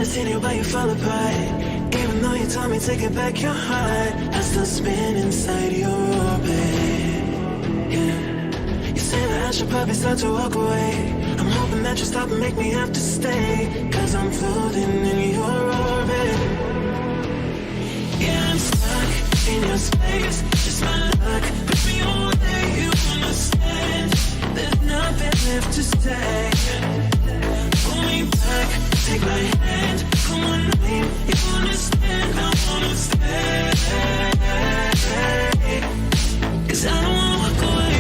wanna see you, but you fall apart. Even though you told me to get back your heart, I still spin inside your orbit. Yeah. You say that I should probably start to walk away. I'm hoping that you stop and make me have to stay, 'cause I'm floating in your orbit. Yeah, I'm stuck in your space, just my luck. Put me away, you understand. There's nothing left to say. Pull me back, take my hand, call my name. You understand, I wanna stay. 'Cause I don't wanna walk away.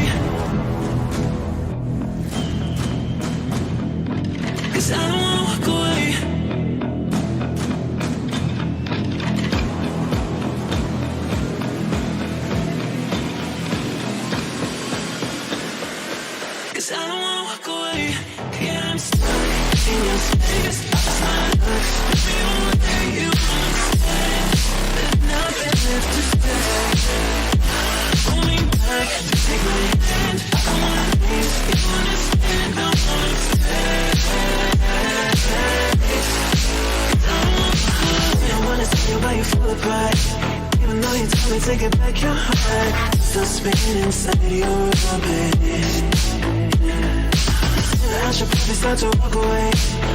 'Cause I don't wanna walk away. 'Cause I don't wanna walk away. Yeah, I'm stuck in your space. Just my luck. Put me away, you understand. There's nothing left to say. Pull me back, take my hand. I wanna leave. You understand, I wanna stay. 'Cause I don't wanna walk away. I wanna see you while you fall apart. Even though you told me to get back your heart, still spinning inside your orbit. I should probably start to walk away.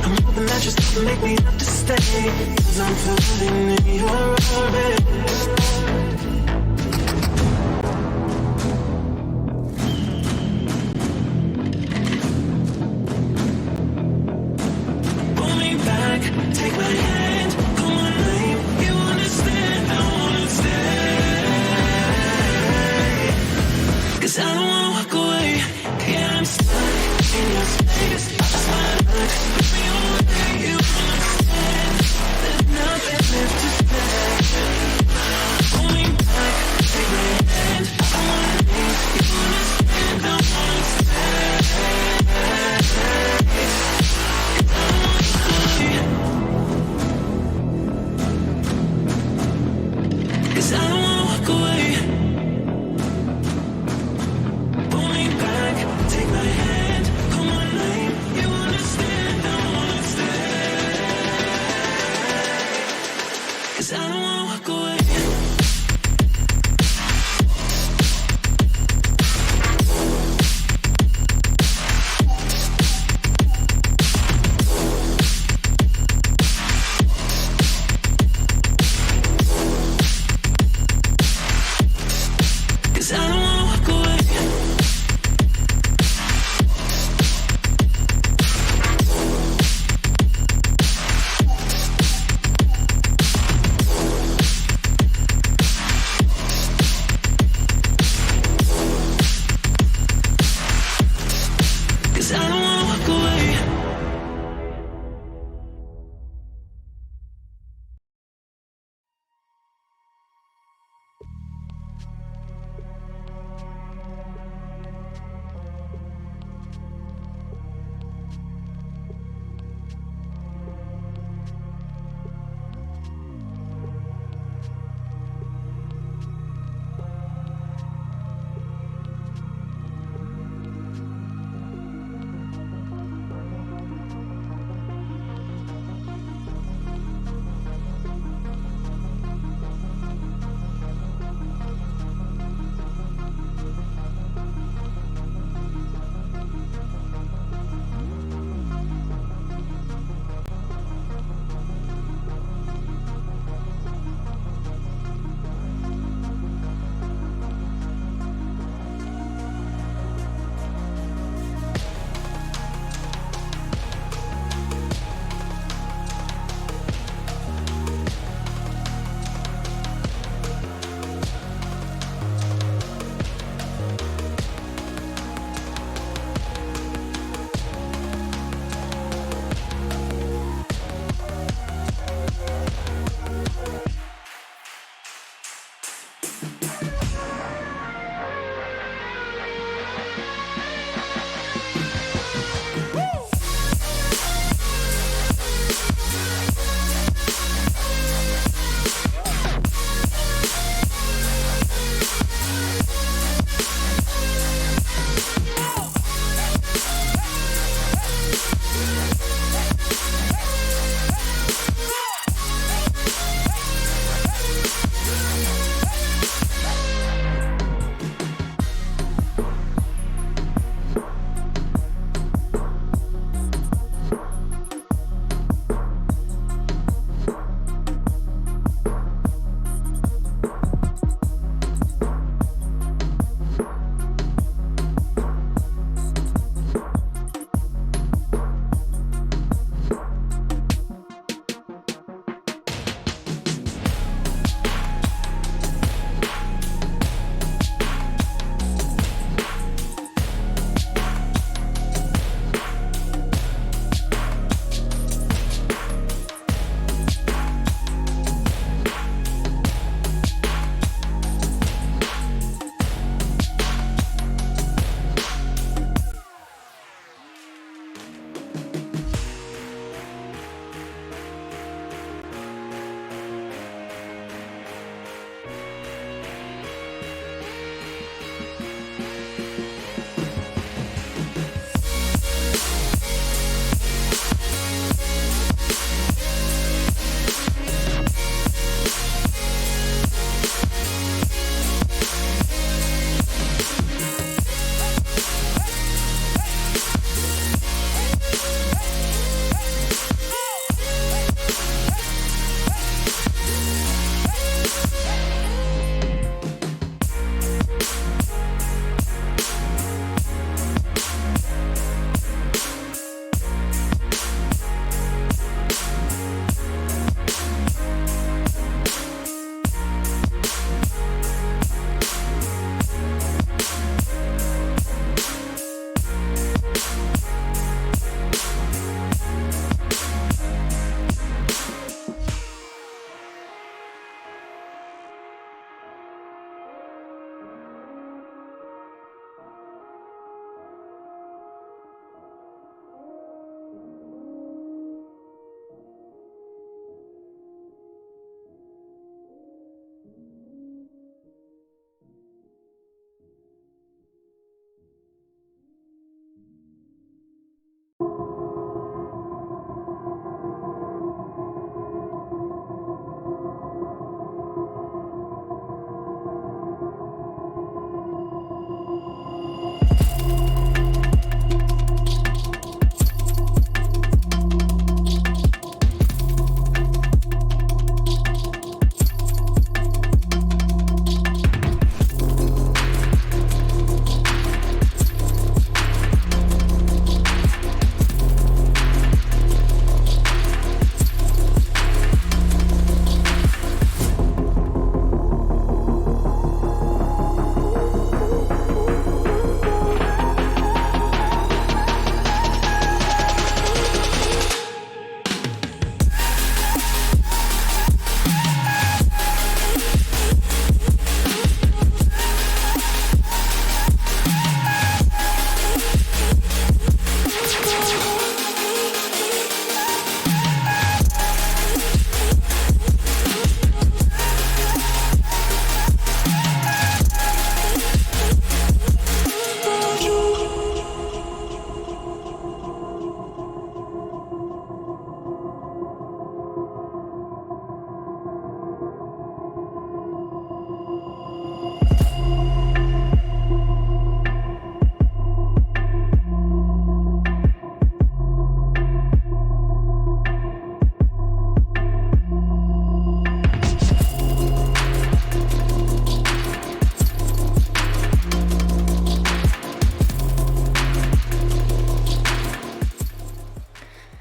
I'm hoping that you stop and make me have to stay, 'cause I'm floating in your orbit. Pull me back, take my hand, call my name. You understand, I wanna stay. 'Cause I don't wanna walk away. Yeah, I'm stuck in your space. Just my luck. Put me away, you understand. There's nothing left to say. Pull me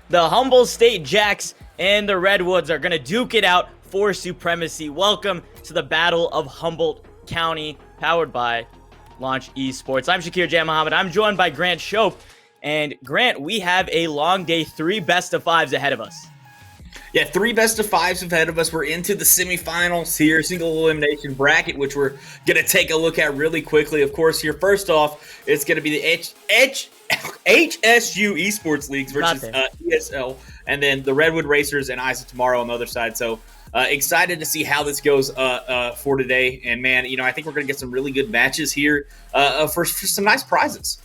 The Humboldt State Jacks and the Redwoods are going to duke it out for supremacy. Welcome to the Battle of Humboldt County, powered by Launch Esports. I'm Shakir Jan Muhammad. I'm joined by Grant Shope. And Grant, we have a long day, 3 best-of-5s ahead of us. Yeah, 3 best-of-5s ahead of us. We're into the semifinals here, single elimination bracket, which we're going to take a look at really quickly. Of course, here, first off, it's going to be the HSU Esports Leagues versus ESL, and then the Redwood Racers and Eyes of Tomorrow on the other side. So excited to see how this goes for today. And, man, I think we're going to get some really good matches here for some nice prizes.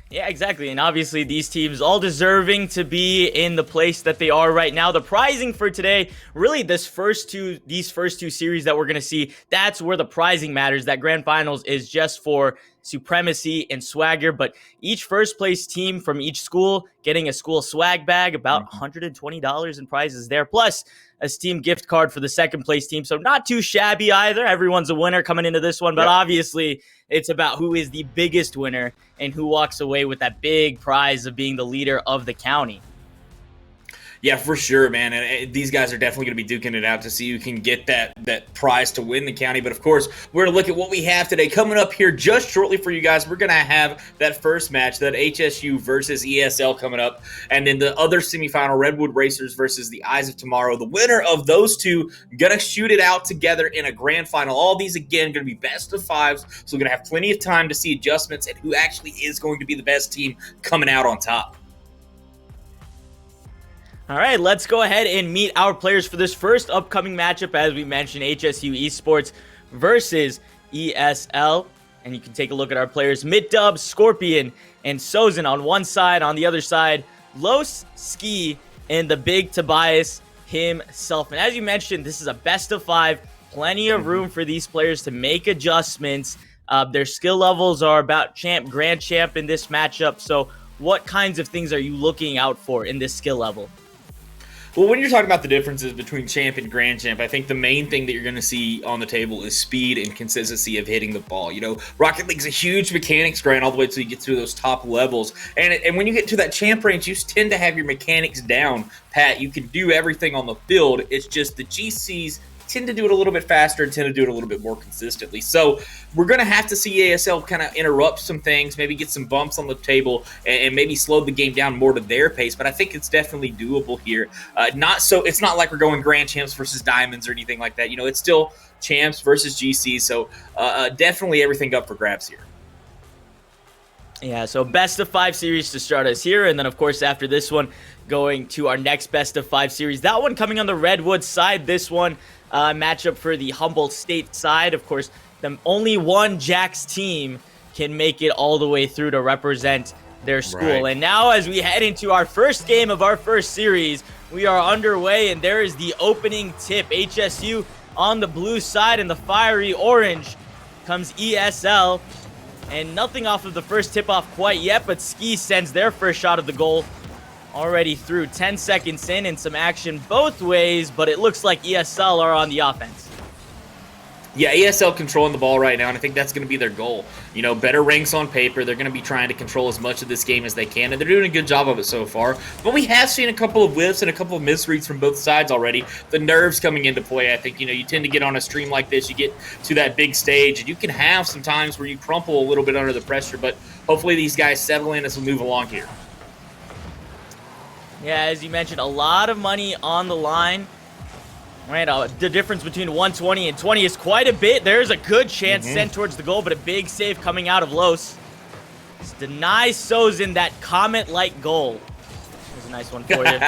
Yeah, exactly. And obviously these teams all deserving to be in the place that they are right now. The prizing for today, really these first two series that we're going to see, that's where the prizing matters. That grand finals is just for supremacy and swagger, but each first place team from each school getting a school swag bag, about $120 in prizes there, plus a Steam gift card for the second place team. So not too shabby either. Everyone's a winner coming into this one, but obviously it's about who is the biggest winner and who walks away with that big prize of being the leader of the county. Yeah, for sure, man. And these guys are definitely going to be duking it out to see who can get that prize to win the county. But of course, we're going to look at what we have today. Coming up here just shortly for you guys, we're going to have that first match, that HSU versus ESL coming up. And then the other semifinal, Redwood Racers versus the Eyes of Tomorrow. The winner of those two going to shoot it out together in a grand final. All these, again, going to be best of fives. So we're going to have plenty of time to see adjustments and who actually is going to be the best team coming out on top. All right, let's go ahead and meet our players for this first upcoming matchup. As we mentioned, HSU Esports versus ESL. And you can take a look at our players. Mid-Dub, Scorpion, and Sozin on one side. On the other side, Los, Ski, and the big Tobias himself. And as you mentioned, this is a best of five. Plenty of room for these players to make adjustments. Their skill levels are about grand champ in this matchup. So what kinds of things are you looking out for in this skill level? Well, when you're talking about the differences between champ and grand champ, I think the main thing that you're going to see on the table is speed and consistency of hitting the ball. You know, Rocket League's a huge mechanics grind all the way until you get through those top levels. And when you get to that champ range, you tend to have your mechanics down, Pat. You can do everything on the field. It's just the GCs tend to do it a little bit faster and tend to do it a little bit more consistently. So we're going to have to see ASL kind of interrupt some things, maybe get some bumps on the table, and maybe slow the game down more to their pace. But I think it's definitely doable here. It's not like we're going grand champs versus diamonds or anything like that. You know, it's still champs versus GC. So definitely everything up for grabs here. Yeah, so best of five series to start us here. And then, of course, after this one, going to our next best of five series. That one coming on the Redwood side. This one matchup for the Humboldt State side. Of course, only one Jax team can make it all the way through to represent their school. Right. And now as we head into our first game of our first series, we are underway, and there is the opening tip. HSU on the blue side, and the fiery orange comes ESL. And nothing off of the first tip-off quite yet, but Ski sends their first shot of the goal already through. 10 seconds in and some action both ways, but it looks like ESL are on the offense. Yeah, ESL controlling the ball right now, and I think that's going to be their goal. You know, better ranks on paper. They're going to be trying to control as much of this game as they can, and they're doing a good job of it so far. But we have seen a couple of whiffs and a couple of misreads from both sides already. The nerves coming into play, I think, you know, you tend to get on a stream like this, you get to that big stage, and you can have some times where you crumple a little bit under the pressure, but hopefully these guys settle in as we move along here. Yeah, as you mentioned, a lot of money on the line. Right, the difference between 120 and 20 is quite a bit. There's a good chance sent towards the goal, but a big save coming out of Los. Just denies Sozin that Comet-like goal. There's a nice one for you.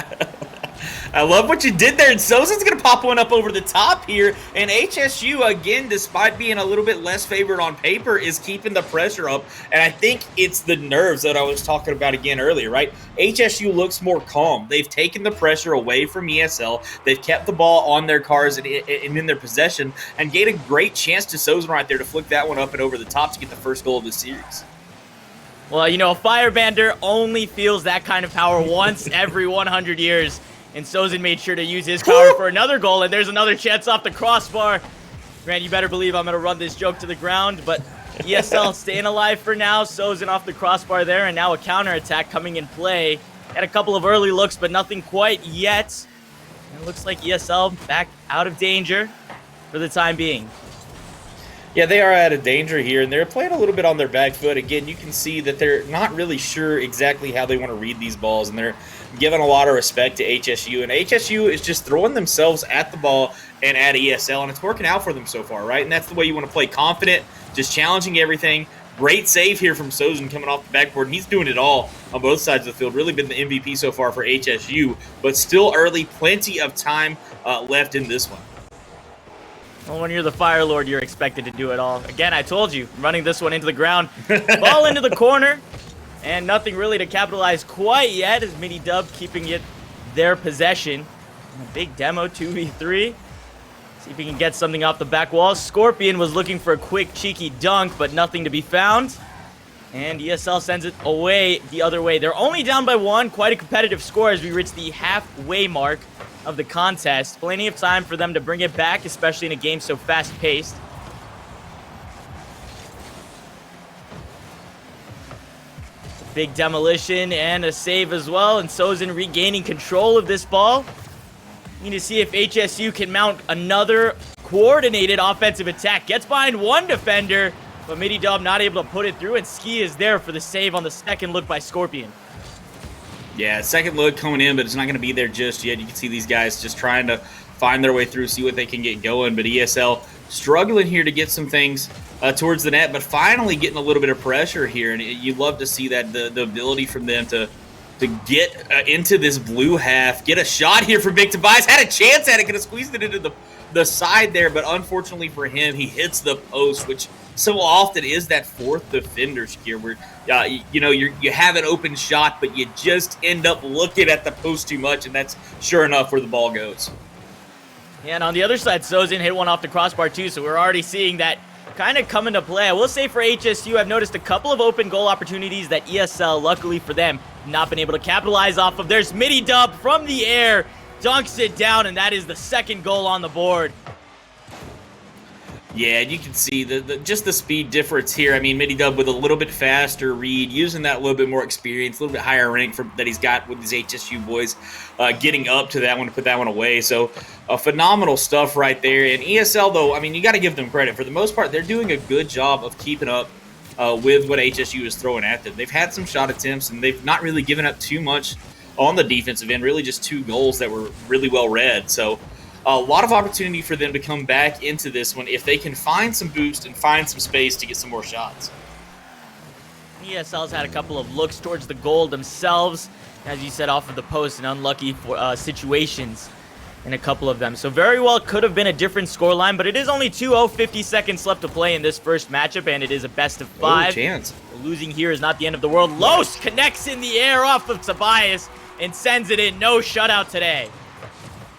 I love what you did there, and Sozin's going to pop one up over the top here, and HSU, again, despite being a little bit less favored on paper, is keeping the pressure up, and I think it's the nerves that I was talking about again earlier, right? HSU looks more calm. They've taken the pressure away from ESL. They've kept the ball on their cars and in their possession, and gave a great chance to Sozin right there to flick that one up and over the top to get the first goal of the series. Well, you know, a Firebander only feels that kind of power once every 100 years. And Sozin made sure to use his power for another goal, and there's another chance off the crossbar. Grant, you better believe I'm going to run this joke to the ground, but ESL staying alive for now. Sozin off the crossbar there, and now a counterattack coming in play. Had a couple of early looks, but nothing quite yet. And it looks like ESL back out of danger for the time being. Yeah, they are out of danger here, and they're playing a little bit on their back foot. Again, you can see that they're not really sure exactly how they want to read these balls, and they're giving a lot of respect to HSU. And HSU is just throwing themselves at the ball and at ESL, and it's working out for them so far, right? And that's the way you want to play, confident, just challenging everything. Great save here from Sozin coming off the backboard, and he's doing it all on both sides of the field. Really been the MVP so far for HSU, but still early, plenty of time left in this one. Well, when you're the Fire Lord, you're expected to do it all. Again, I told you, running this one into the ground. Ball into the corner, and nothing really to capitalize quite yet as Mini Dub keeping it their possession. A big demo, 2v3. See if he can get something off the back wall. Scorpion was looking for a quick, cheeky dunk, but nothing to be found. And ESL sends it away the other way. They're only down by one. Quite a competitive score as we reach the halfway mark of the contest. Plenty of time for them to bring it back, especially in a game so fast-paced. Big demolition and a save as well, and Sozin regaining control of this ball. Need to see if HSU can mount another coordinated offensive attack. Gets behind one defender, but Mididub not able to put it through, and Ski is there for the save on the second look by Scorpion. Yeah, second look coming in, but it's not going to be there just yet. You can see these guys just trying to find their way through, see what they can get going. But ESL struggling here to get some things towards the net, but finally getting a little bit of pressure here. And you love to see that, the ability from them to get into this blue half, get a shot here from Big Tobias. Had a chance at it, could have squeezed it into the side there, but unfortunately for him, he hits the post, which so often is that fourth defender here where you have an open shot, but you just end up looking at the post too much, and that's sure enough where the ball goes. Yeah, and on the other side, Sozin hit one off the crossbar too, so we're already seeing that kind of come into play. I will say for HSU, I've noticed a couple of open goal opportunities that ESL, luckily for them, not been able to capitalize off of. There's Mididub from the air, dunks it down, and that is the second goal on the board. Yeah, and you can see just the speed difference here. I mean, Mididub with a little bit faster read, using that little bit more experience, a little bit higher rank that he's got with his HSU boys, getting up to that one to put that one away. So, phenomenal stuff right there. And ESL, though, I mean, you got to give them credit. For the most part, they're doing a good job of keeping up with what HSU is throwing at them. They've had some shot attempts, and they've not really given up too much on the defensive end, really just 2 goals that were really well read. So, a lot of opportunity for them to come back into this one if they can find some boost and find some space to get some more shots. ESL's had a couple of looks towards the goal themselves, as you said, off of the post, and unlucky for, situations in a couple of them. So very well could have been a different scoreline, but it is only 2-0, 50 seconds left to play in this first matchup, and it is a best of 5. Chance. Losing here is not the end of the world. Los connects in the air off of Tobias and sends it in. No shutout today.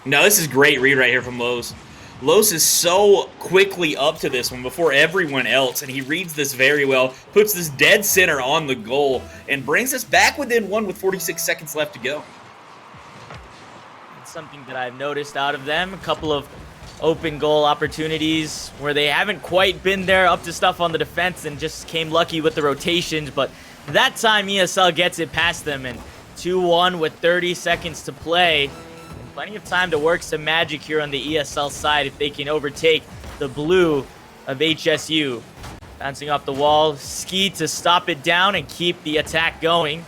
No, this is great read right here from Los. Los is so quickly up to this one before everyone else, and he reads this very well, puts this dead center on the goal, and brings us back within 1 with 46 seconds left to go. It's something that I've noticed out of them. A couple of open goal opportunities where they haven't quite been there up to stuff on the defense and just came lucky with the rotations, but that time ESL gets it past them, and 2-1 with 30 seconds to play. Plenty of time to work some magic here on the ESL side if they can overtake the blue of HSU. Bouncing off the wall, Ski to stop it down and keep the attack going.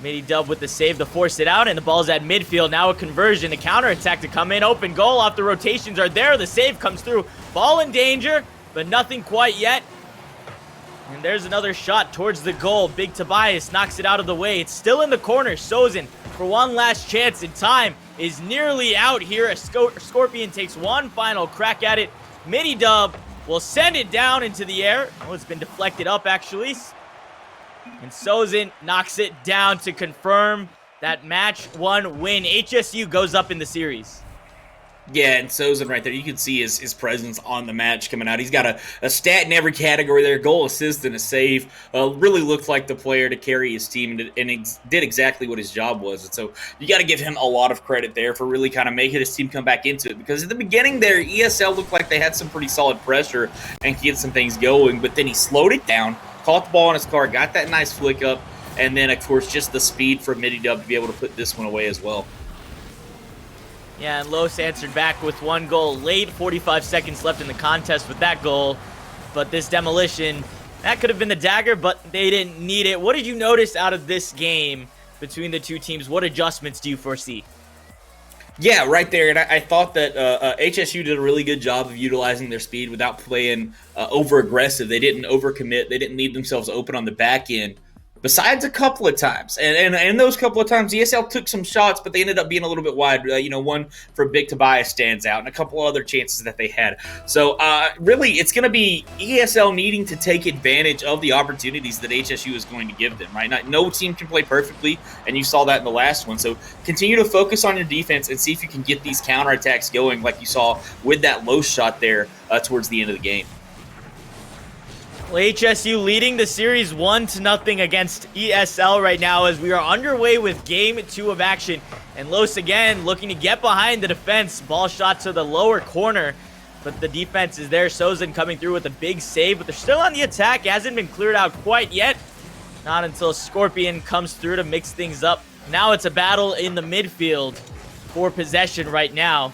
Mididub with the save to force it out, and the ball's at midfield. Now a conversion, a counterattack to come in. Open goal off the rotations are there. The save comes through. Ball in danger, but nothing quite yet. And there's another shot towards the goal. Big Tobias knocks it out of the way. It's still in the corner. Sozin for one last chance, and time is nearly out here. A Scorpion takes one final crack at it. Mididub will send it down into the air. Oh, it's been deflected up, actually. And Sozin knocks it down to confirm that match 1 win. HSU goes up in the series. Yeah, and Sozin right there, you can see his presence on the match coming out. He's got a stat in every category there, goal, assist, and a save. Really looked like the player to carry his team and did exactly what his job was. And so you got to give him a lot of credit there for really kind of making his team come back into it. Because at the beginning there, ESL looked like they had some pretty solid pressure and could get some things going. But then he slowed it down, caught the ball in his car, got that nice flick up, and then, of course, just the speed for Mididub to be able to put this one away as well. Yeah, and Los answered back with 1 goal late. 45 seconds left in the contest with that goal. But this demolition, that could have been the dagger, but they didn't need it. What did you notice out of this game between the two teams? What adjustments do you foresee? Yeah, right there. And I thought that HSU did a really good job of utilizing their speed without playing over-aggressive. They didn't overcommit. They didn't leave themselves open on the back end. Besides a couple of times, and those couple of times, ESL took some shots, but they ended up being a little bit wide. One for Big Tobias stands out, and a couple other chances that they had. So, really, it's going to be ESL needing to take advantage of the opportunities that HSU is going to give them, right? No team can play perfectly, and you saw that in the last one. So, continue to focus on your defense and see if you can get these counterattacks going like you saw with that low shot there towards the end of the game. Well, HSU leading the series 1-0 against ESL right now as we are underway with game 2 of action. And Los again looking to get behind the defense. Ball shot to the lower corner, but the defense is there. Sozin coming through with a big save, but they're still on the attack. Hasn't been cleared out quite yet. Not until Scorpion comes through to mix things up. Now it's a battle in the midfield for possession right now.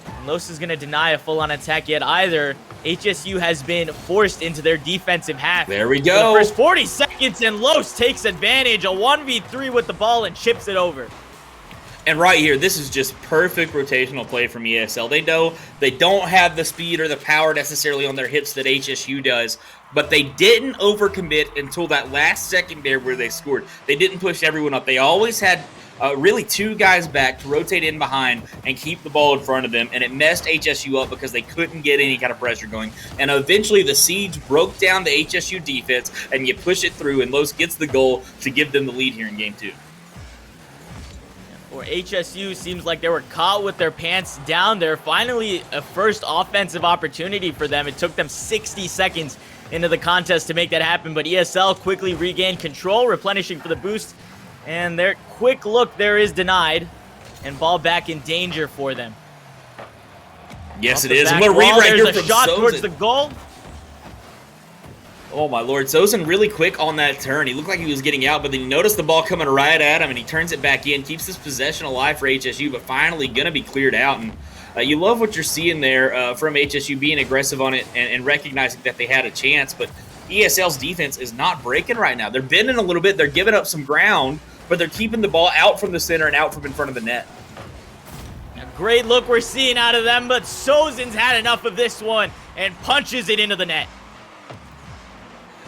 And Los is going to deny a full-on attack yet either. HSU has been forced into their defensive half. There we For go. the first 40 seconds, and Los takes advantage. A 1v3 with the ball and chips it over. And right here, this is just perfect rotational play from ESL. They know they don't have the speed or the power necessarily on their hips that HSU does, but they didn't overcommit until that last second there where they scored. They didn't push everyone up. They always had really two guys back to rotate in behind and keep the ball in front of them, and it messed HSU up because they couldn't get any kind of pressure going. And eventually the siege broke down the HSU defense, and you push it through, and Los gets the goal to give them the lead here in Game 2. Or HSU seems like they were caught with their pants down there. Finally, a first offensive opportunity for them. It took them 60 seconds into the contest to make that happen, but ESL quickly regained control, replenishing for the boost, and their quick look there is denied, and ball back in danger for them. Yes, Off it the is. I'm back going to read wall, right there's here a from shot towards Sozin. the goal. Oh, my Lord. Sozin really quick on that turn. He looked like he was getting out, but then he noticed the ball coming right at him, and he turns it back in, keeps this possession alive for HSU, but finally going to be cleared out. And you love what you're seeing there from HSU being aggressive on it and recognizing that they had a chance, but ESL's defense is not breaking right now. They're bending a little bit. They're giving up some ground, but they're keeping the ball out from the center and out from in front of the net. A great look we're seeing out of them, but Sozin's had enough of this one and punches it into the net.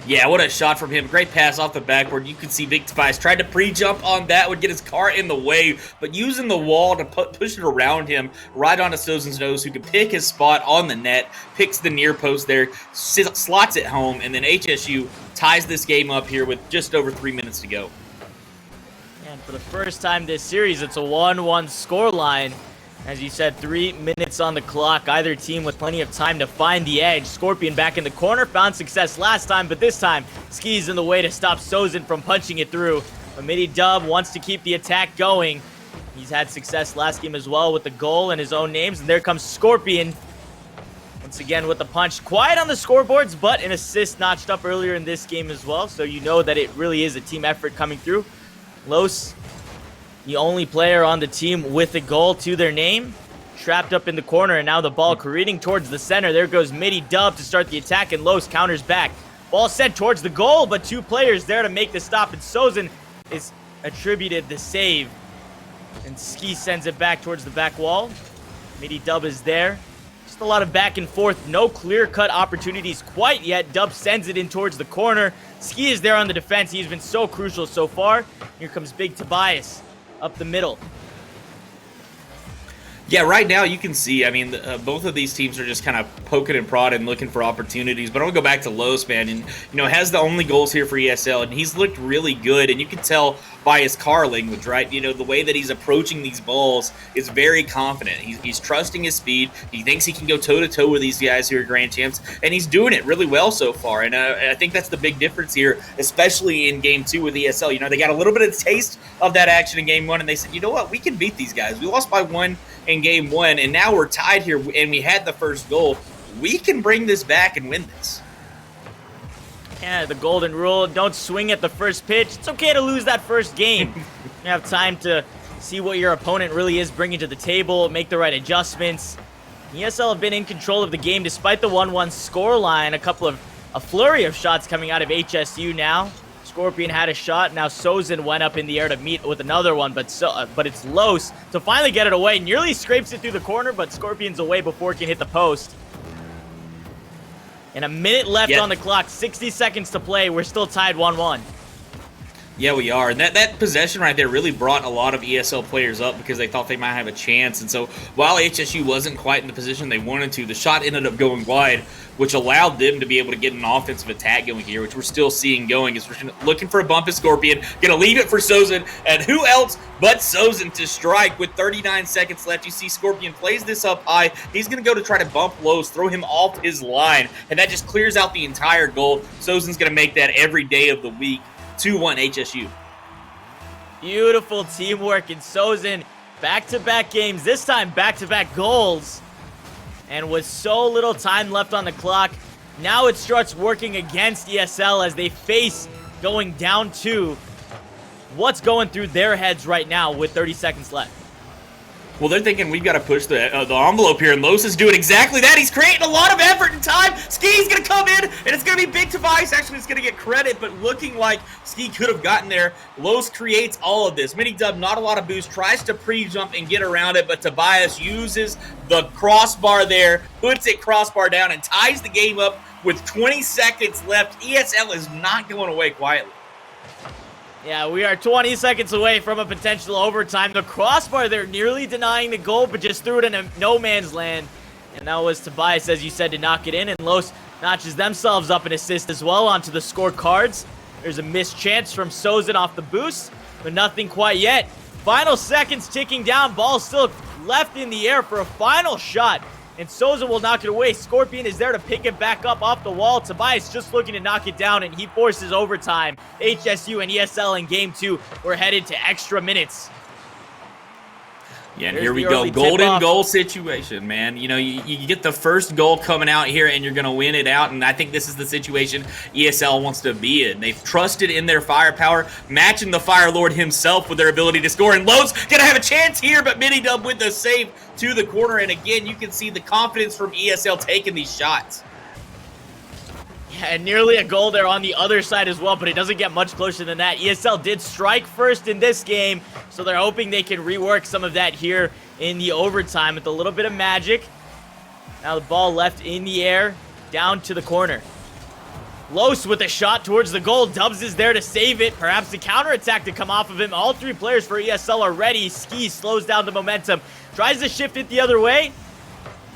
Yeah, what a shot from him. Great pass off the backboard. You can see Big Tobias tried to pre-jump on that, would get his car in the way, but using the wall to push it around him right onto Sozin's nose, who can pick his spot on the net, picks the near post there, slots it home, and then HSU ties this game up here with just over 3 minutes to go. And for the first time this series, it's a 1-1 scoreline. As you said, 3 minutes on the clock. Either team with plenty of time to find the edge. Scorpion back in the corner. Found success last time, but this time, Ski's in the way to stop Sozin from punching it through. But Midi Dub wants to keep the attack going. He's had success last game as well with the goal and his own names. And there comes Scorpion. Once again with the punch. Quiet on the scoreboards, but an assist notched up earlier in this game as well. So you know that it really is a team effort coming through. Los, the only player on the team with a goal to their name, trapped up in the corner, and now the ball careening towards the center. There goes Midi Dub to start the attack, and Los counters back. Ball sent towards the goal, but two players there to make the stop, and Sozin is attributed the save. And Ski sends it back towards the back wall. Midi Dub is there. Just a lot of back and forth. No clear-cut opportunities quite yet. Dub sends it in towards the corner. Ski is there on the defense. He's been so crucial so far. Here comes Big Tobias up the middle. Yeah, right now you can see, I mean, both of these teams are just kind of poking and prodding, looking for opportunities. But I'm going to go back to Los, man, and, has the only goals here for ESL, and he's looked really good. And you can tell by his car language, right? The way that he's approaching these balls is very confident. He's trusting his speed. He thinks he can go toe-to-toe with these guys who are grand champs, and he's doing it really well so far. And I think that's the big difference here, especially in Game 2 with ESL. They got a little bit of taste of that action in Game 1, and they said, you know what? We can beat these guys. We lost by 1 in Game 1, and now we're tied here, and we had the first goal. We can bring this back and win this. Yeah, the golden rule, don't swing at the first pitch. It's okay to lose that first game. You have time to see what your opponent really is bringing to the table, make the right adjustments. ESL have been in control of the game despite the 1-1 scoreline. A flurry of shots coming out of HSU now. Scorpion had a shot. Now Sozin went up in the air to meet with another one, but it's Los to finally get it away. Nearly scrapes it through the corner, but Scorpion's away before it can hit the post. And a minute left on the clock, 60 seconds to play. We're still tied 1-1. Yeah, we are. And that possession right there really brought a lot of ESL players up because they thought they might have a chance. And so while HSU wasn't quite in the position they wanted to, the shot ended up going wide, which allowed them to be able to get an offensive attack going here, which we're still seeing going. Is we're looking for a bump at Scorpion. Going to leave it for Sozin. And who else but Sozin to strike with 39 seconds left? You see Scorpion plays this up high. He's going to go to try to bump Los, throw him off his line. And that just clears out the entire goal. Sozin's going to make that every day of the week. 2-1 HSU. Beautiful teamwork, and Sozin back-to-back games, this time back-to-back goals. And with so little time left on the clock, now it starts working against ESL as they face going down 2. What's going through their heads right now with 30 seconds left? Well, they're thinking we've got to push the envelope here, and Los is doing exactly that. He's creating a lot of effort and time. Ski's going to come in, and it's going to be big Tobias. Actually, it's going to get credit, but looking like Ski could have gotten there. Los creates all of this. Mini Dub, not a lot of boost, tries to pre-jump and get around it, but Tobias uses the crossbar there, puts it crossbar down, and ties the game up with 20 seconds left. ESL is not going away quietly. Yeah, we are 20 seconds away from a potential overtime. The crossbar there nearly denying the goal, but just threw it in a no man's land. And that was Tobias, as you said, to knock it in. And Los notches themselves up an assist as well onto the scorecards. There's a missed chance from Sozin off the boost, but nothing quite yet. Final seconds ticking down. Ball still left in the air for a final shot. And Souza will knock it away. Scorpion is there to pick it back up off the wall. Tobias just looking to knock it down, and he forces overtime. HSU and ESL in game 2. We're headed to extra minutes. Yeah, and here we go. Golden goal situation, man. You know, you get the first goal coming out here, and you're going to win it out, and I think this is the situation ESL wants to be in. They've trusted in their firepower, matching the Fire Lord himself with their ability to score, and Lowe's going to have a chance here, but Mini Dub with the save to the corner, and again, you can see the confidence from ESL taking these shots. Yeah, and nearly a goal there on the other side as well, but it doesn't get much closer than that. ESL did strike first in this game, so they're hoping they can rework some of that here in the overtime with a little bit of magic. Now the ball left in the air, down to the corner. Los with a shot towards the goal. Dubs is there to save it. Perhaps the counterattack to come off of him. All 3 players for ESL are ready. Ski slows down the momentum. Tries to shift it the other way,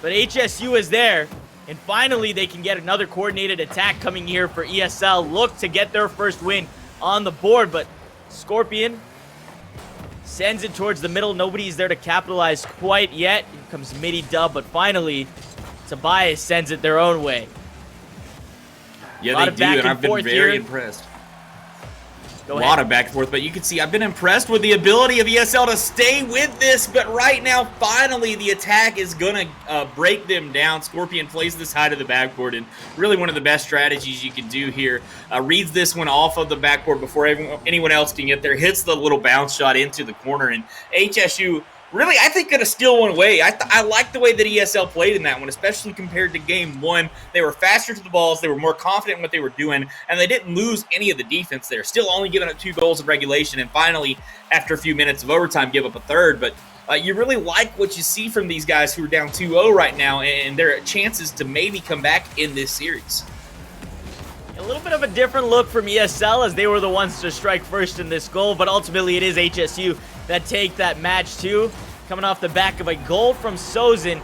but HSU is there. And finally, they can get another coordinated attack coming here for ESL. Look to get their first win on the board, but Scorpion sends it towards the middle. Nobody's there to capitalize quite yet. Here comes Mini Dub, but finally, Tobias sends it their own way. Yeah, they do, and I've been very impressed. A lot of back and forth, but you can see I've been impressed with the ability of ESL to stay with this, but right now, finally, the attack is going to break them down. Scorpion plays this high to the backboard, and really one of the best strategies you can do here. Reads this one off of the backboard before anyone else can get there, hits the little bounce shot into the corner, and HSU really, I think, could have still won away. I like the way that ESL played in that one, especially compared to game 1. They were faster to the balls. They were more confident in what they were doing, and they didn't lose any of the defense there. Still only giving up 2 goals in regulation, and finally, after a few minutes of overtime, give up a third. But you really like what you see from these guys who are down 2-0 right now, and their chances to maybe come back in this series. A little bit of a different look from ESL as they were the ones to strike first in this goal, but ultimately it is HSU that take that match too. Coming off the back of a goal from Sozin.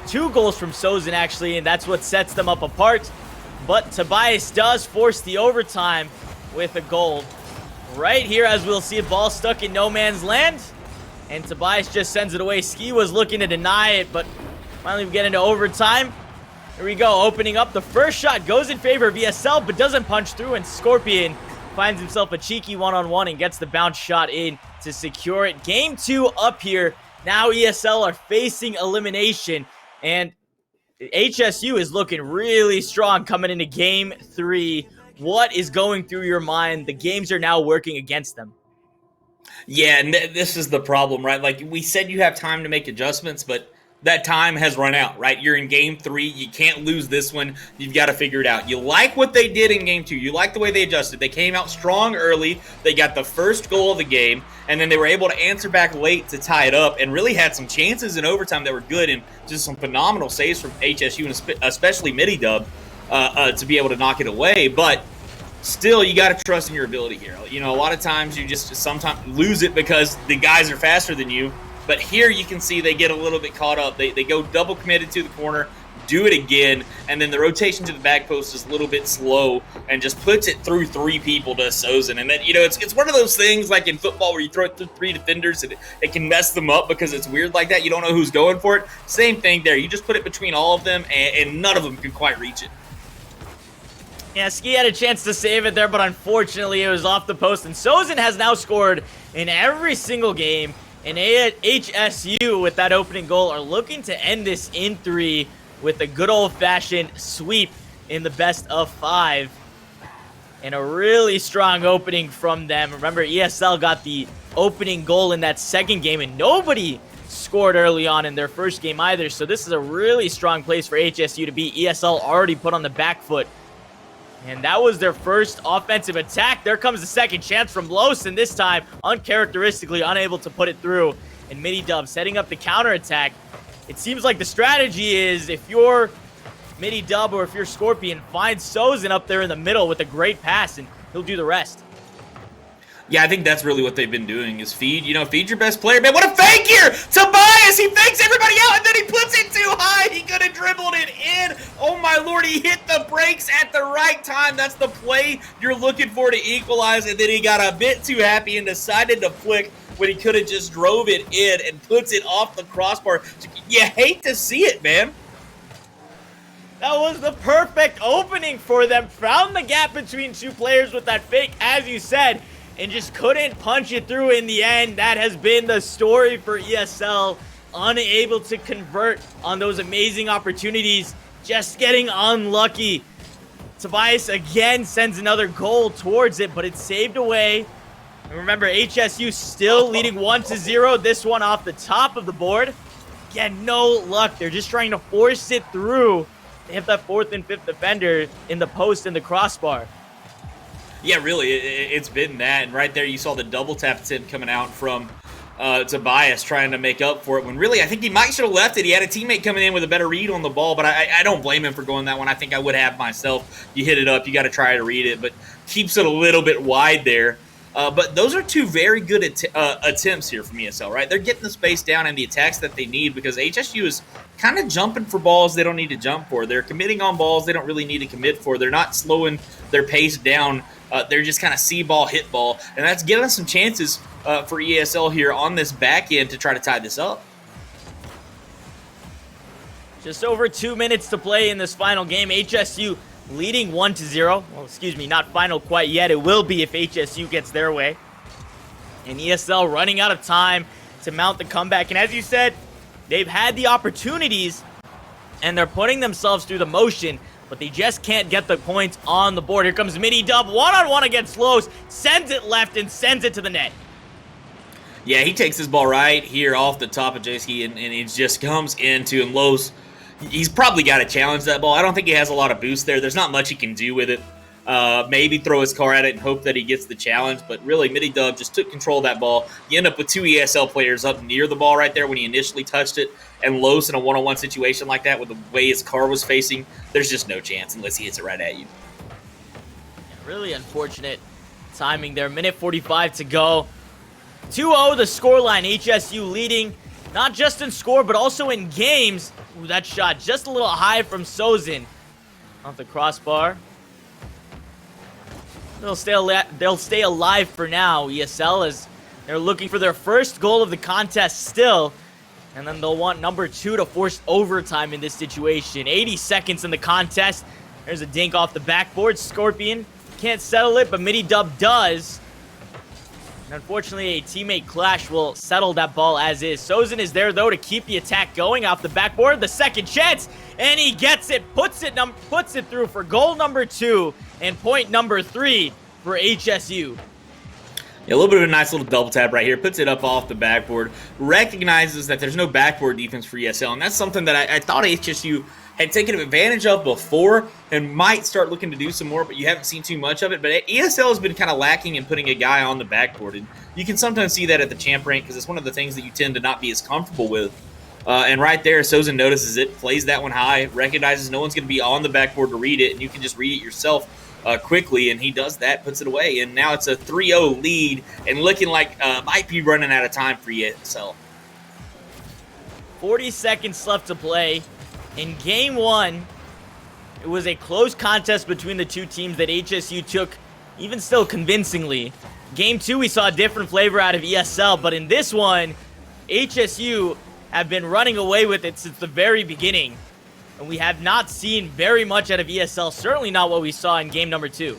2 goals from Sozin, actually, and that's what sets them up apart. But Tobias does force the overtime with a goal. Right here, as we'll see, a ball stuck in no man's land. And Tobias just sends it away. Ski was looking to deny it, but finally we get into overtime. Here we go, opening up. The first shot goes in favor of ESL, but doesn't punch through, and Scorpion finds himself a cheeky one-on-one and gets the bounce shot in to secure it. Game 2 up here. Now ESL are facing elimination, and HSU is looking really strong coming into game 3. What is going through your mind? The games are now working against them. Yeah, and this is the problem, right? Like we said, you have time to make adjustments, but that time has run out, right? You're in game 3. You can't lose this one. You've got to figure it out. You like what they did in game 2. You like the way they adjusted. They came out strong early. They got the first goal of the game, and then they were able to answer back late to tie it up and really had some chances in overtime that were good and just some phenomenal saves from HSU and especially Mini Dub to be able to knock it away. But still, you got to trust in your ability here. You know, a lot of times you just sometimes lose it because the guys are faster than you. But here you can see they get a little bit caught up. They go double committed to the corner, do it again, and then the rotation to the back post is a little bit slow and just puts it through 3 people to Sozin. And then, you know, it's one of those things like in football where you throw it through 3 defenders and it can mess them up because it's weird like that. You don't know who's going for it. Same thing there. You just put it between all of them, and none of them can quite reach it. Yeah, Ski had a chance to save it there, but unfortunately it was off the post. And Sozin has now scored in every single game. And HSU, with that opening goal, are looking to end this in 3 with a good old-fashioned sweep in the best of 5. and a really strong opening from them. Remember, ESL got the opening goal in that second game, and nobody scored early on in their first game either. So this is a really strong place for HSU to be. ESL already put on the back foot. And that was their first offensive attack. There comes the second chance from Los, and this time, uncharacteristically unable to put it through. And Midi-Dub setting up the counterattack. It seems like the strategy is if you're Midi-Dub or if you're Scorpion, find Sozin up there in the middle with a great pass, and he'll do the rest. Yeah, I think that's really what they've been doing is feed your best player. Man, what a fake here! Tobias, he fakes everybody out, and then he puts it too high. He could have dribbled it in. Oh, my Lord, he hit the brakes at the right time. That's the play you're looking for to equalize, and then he got a bit too happy and decided to flick when he could have just drove it in and puts it off the crossbar. You hate to see it, man. That was the perfect opening for them. Found the gap between two players with that fake, as you said, and just couldn't punch it through in the end. That has been the story for ESL. Unable to convert on those amazing opportunities. Just getting unlucky. Tobias again sends another goal towards it, but it's saved away. And remember, HSU still leading 1-0. This one off the top of the board. Again, no luck. They're just trying to force it through. They have that fourth and fifth defender in the post and the crossbar. Yeah, really, it's been that. And right there, you saw the double tap attempt coming out from Tobias trying to make up for it. When really, I think he might should have left it. He had a teammate coming in with a better read on the ball, but I don't blame him for going that one. I think I would have myself. You hit it up, you got to try to read it, but keeps it a little bit wide there. But those are two very good attempts here from ESL, right? They're getting the space down and the attacks that they need because HSU is kind of jumping for balls they don't need to jump for. They're committing on balls they don't really need to commit for. They're not slowing their pace down. They're just kind of see ball, hit ball, and that's giving us some chances for ESL here on this back end to try to tie this up. Just over 2 minutes to play in this final game. HSU leading 1-0. Well, excuse me, not final quite yet. It will be if HSU gets their way. And ESL running out of time to mount the comeback. And as you said, they've had the opportunities, and they're putting themselves through the motion, but they just can't get the points on the board. Here comes Midi-Dub, one-on-one against Los, sends it left and sends it to the net. Yeah, he takes his ball right here off the top of JC, and he just comes into him. Los, he's probably got to challenge that ball. I don't think he has a lot of boost there. There's not much he can do with it. Maybe throw his car at it and hope that he gets the challenge, but really, Midi-Dub just took control of that ball. You end up with two ESL players up near the ball right there when he initially touched it, and Los in a one-on-one situation like that with the way his car was facing, there's just no chance unless he hits it right at you. Yeah, really unfortunate timing there. Minute 45 to go. 2-0 the scoreline. HSU leading not just in score but also in games. Ooh, that shot just a little high from Sozin off the crossbar. They'll stay alive for now, ESL, as they're looking for their first goal of the contest still. And then they'll want number 2 to force overtime in this situation. 80 seconds in the contest. There's a dink off the backboard. Scorpion can't settle it, but Midi-Dub does. And unfortunately, a teammate clash will settle that ball as is. Sozin is there, though, to keep the attack going off the backboard. The second chance, and he gets it, puts it through for goal number 2 and point number 3 for HSU. Yeah, a little bit of a nice little double tap right here. Puts it up off the backboard. Recognizes that there's no backboard defense for ESL, and that's something that I thought HSU had taken advantage of before and might start looking to do some more, but you haven't seen too much of it. But ESL has been kind of lacking in putting a guy on the backboard, and you can sometimes see that at the champ rank because it's one of the things that you tend to not be as comfortable with. And right there, Sozin notices it, plays that one high, recognizes no one's going to be on the backboard to read it, and you can just read it yourself quickly, and he does that, puts it away, and now it's a 3-0 lead, and looking like might be running out of time for ESL. 40 seconds left to play. In Game 1, it was a close contest between the two teams that HSU took, even still convincingly. Game 2, we saw a different flavor out of ESL, but in this one, HSU have been running away with it since the very beginning. And we have not seen very much out of ESL, certainly not what we saw in game number 2.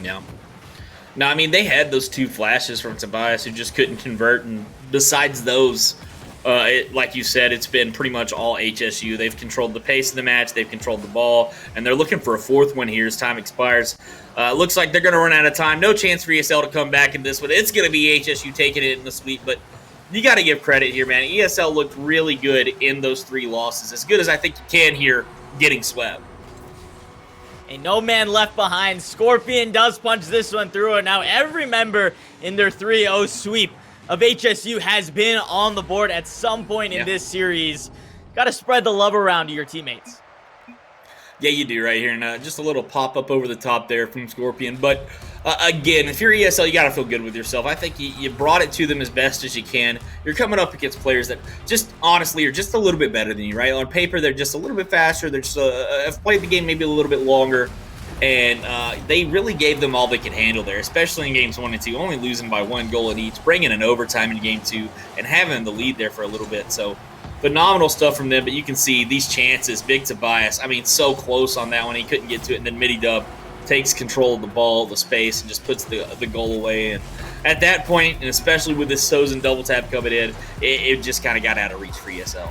Yeah. No, I mean, they had those two flashes from Tobias who just couldn't convert, and besides those, like you said, it's been pretty much all HSU. They've controlled the pace of the match, they've controlled the ball, and they're looking for a fourth one here as time expires. Looks like they're going to run out of time. No chance for ESL to come back in this one. It's going to be HSU taking it in the sweep, but you got to give credit here, man. ESL looked really good in those 3 losses, as good as I think you can here getting swept. And no man left behind. Scorpion does punch this one through, and now every member in their 3-0 sweep of HSU has been on the board at some point in this series. Got to spread the love around to your teammates. Yeah, you do right here. And just a little pop-up over the top there from Scorpion. But, again, if you're ESL, you got to feel good with yourself. I think you brought it to them as best as you can. You're coming up against players that just, honestly, are just a little bit better than you, right? On paper, they're just a little bit faster. They're just have played the game maybe a little bit longer. And they really gave them all they could handle there, especially in games 1 and 2, only losing by 1 goal in each, bringing an overtime in game 2, and having the lead there for a little bit. So, phenomenal stuff from them, but you can see these chances. Big Tobias, I mean, so close on that one. He couldn't get to it, and then Midi Dub takes control of the ball, the space, and just puts the goal away. And at that point, and especially with this Sozin double tap coming in, it just kind of got out of reach for ESL.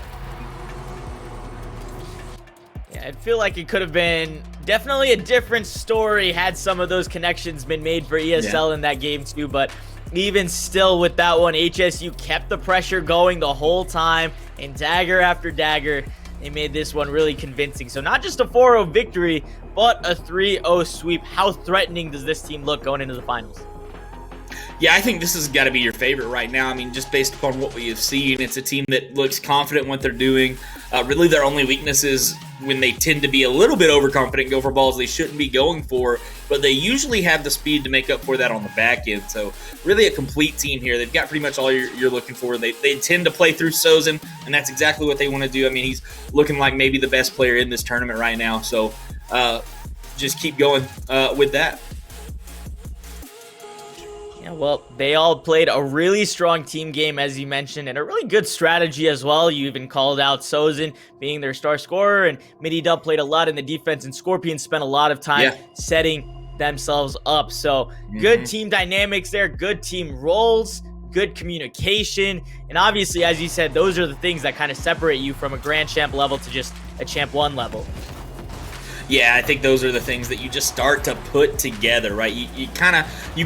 Yeah, I feel like it could have been definitely a different story had some of those connections been made for ESL in that game too, but even still with that one, HSU kept the pressure going the whole time, and dagger after dagger, they made this one really convincing. So not just a 4-0 victory, but a 3-0 sweep. How threatening does this team look going into the finals? Yeah, I think this has got to be your favorite right now. I mean, just based upon what we have seen, it's a team that looks confident in what they're doing. Really, their only weakness is when they tend to be a little bit overconfident, go for balls they shouldn't be going for, but they usually have the speed to make up for that on the back end. So really a complete team here. They've got pretty much all you're looking for. They tend to play through Sozin, and that's exactly what they want to do. I mean, he's looking like maybe the best player in this tournament right now. So just keep going with that. Yeah, well, they all played a really strong team game, as you mentioned, and a really good strategy as well. You even called out Sozin being their star scorer, and Midi Dub played a lot in the defense, and Scorpion spent a lot of time setting themselves up. So good team dynamics there, good team roles, good communication, and obviously, as you said, those are the things that kind of separate you from a Grand Champ level to just a Champ 1 level. Yeah, I think those are the things that you just start to put together, right? You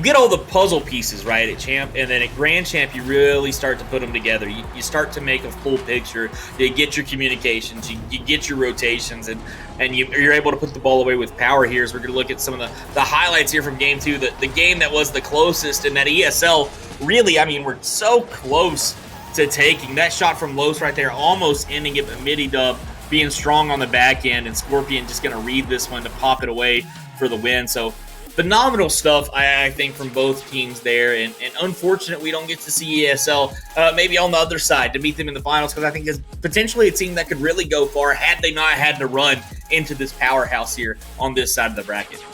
get all the puzzle pieces, right, at Champ, and then at Grand Champ, you really start to put them together. You start to make a full picture. You get your communications, you get your rotations, and you're able to put the ball away with power here. As we're going to look at some of the highlights here from Game 2, the game that was the closest, and that ESL really, I mean, we're so close to taking. That shot from Los right there, almost ending it, but Midi Dub being strong on the back end, and Scorpion just going to read this one to pop it away for the win. So phenomenal stuff, I think, from both teams there. And unfortunate we don't get to see ESL maybe on the other side to meet them in the finals, because I think it's potentially a team that could really go far had they not had to run into this powerhouse here on this side of the bracket.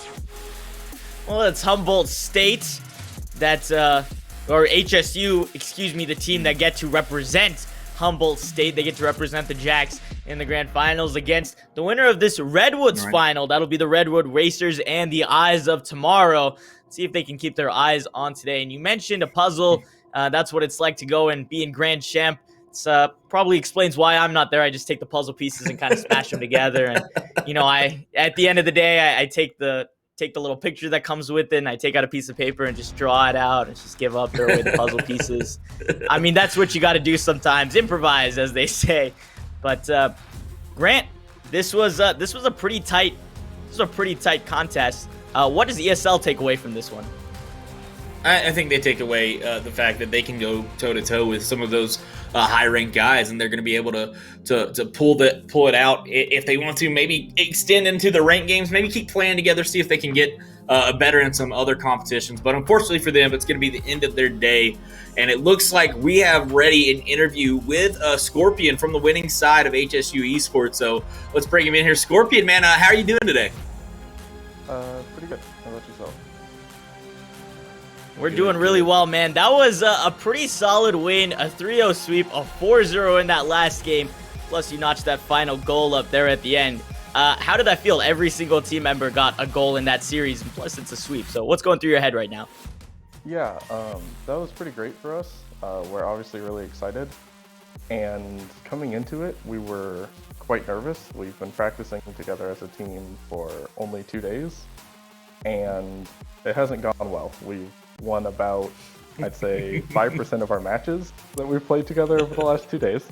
Well, it's Humboldt State or HSU, excuse me, the team that get to represent Humboldt State. They get to represent the Jacks in the grand finals against the winner of this Redwoods final. That'll be the Redwood Racers and the Eyes of Tomorrow. See if they can keep their eyes on today. And you mentioned a puzzle. That's what it's like to go and be in Grand Champ. It's probably explains why I'm not there. I just take the puzzle pieces and kind of smash them together. And at the end of the day, I take the little picture that comes with it, and I take out a piece of paper and just draw it out and just give up, throw away the puzzle pieces. I mean, that's what you got to do sometimes. Improvise, as they say. But Grant, this was a pretty tight contest. What does ESL take away from this one? I think they take away the fact that they can go toe-to-toe with some of those high-ranked guys, and they're going to be able to pull it out if they want to. Maybe extend into the ranked games, maybe keep playing together, see if they can get better in some other competitions. But unfortunately for them, it's going to be the end of their day, and it looks like we have ready an interview with Scorpion from the winning side of HSU Esports. So let's bring him in here. Scorpion, man, how are you doing today? Pretty good. How about yourself? We're doing really well, man. That was a pretty solid win, a 3-0 sweep, a 4-0 in that last game. Plus, you notched that final goal up there at the end. How did that feel? Every single team member got a goal in that series, and plus it's a sweep. So what's going through your head right now? Yeah, that was pretty great for us. We're obviously really excited. And coming into it, we were quite nervous. We've been practicing together as a team for only 2 days. and it hasn't gone well. We've won about, I'd say, 5% of our matches that we've played together over the last 2 days.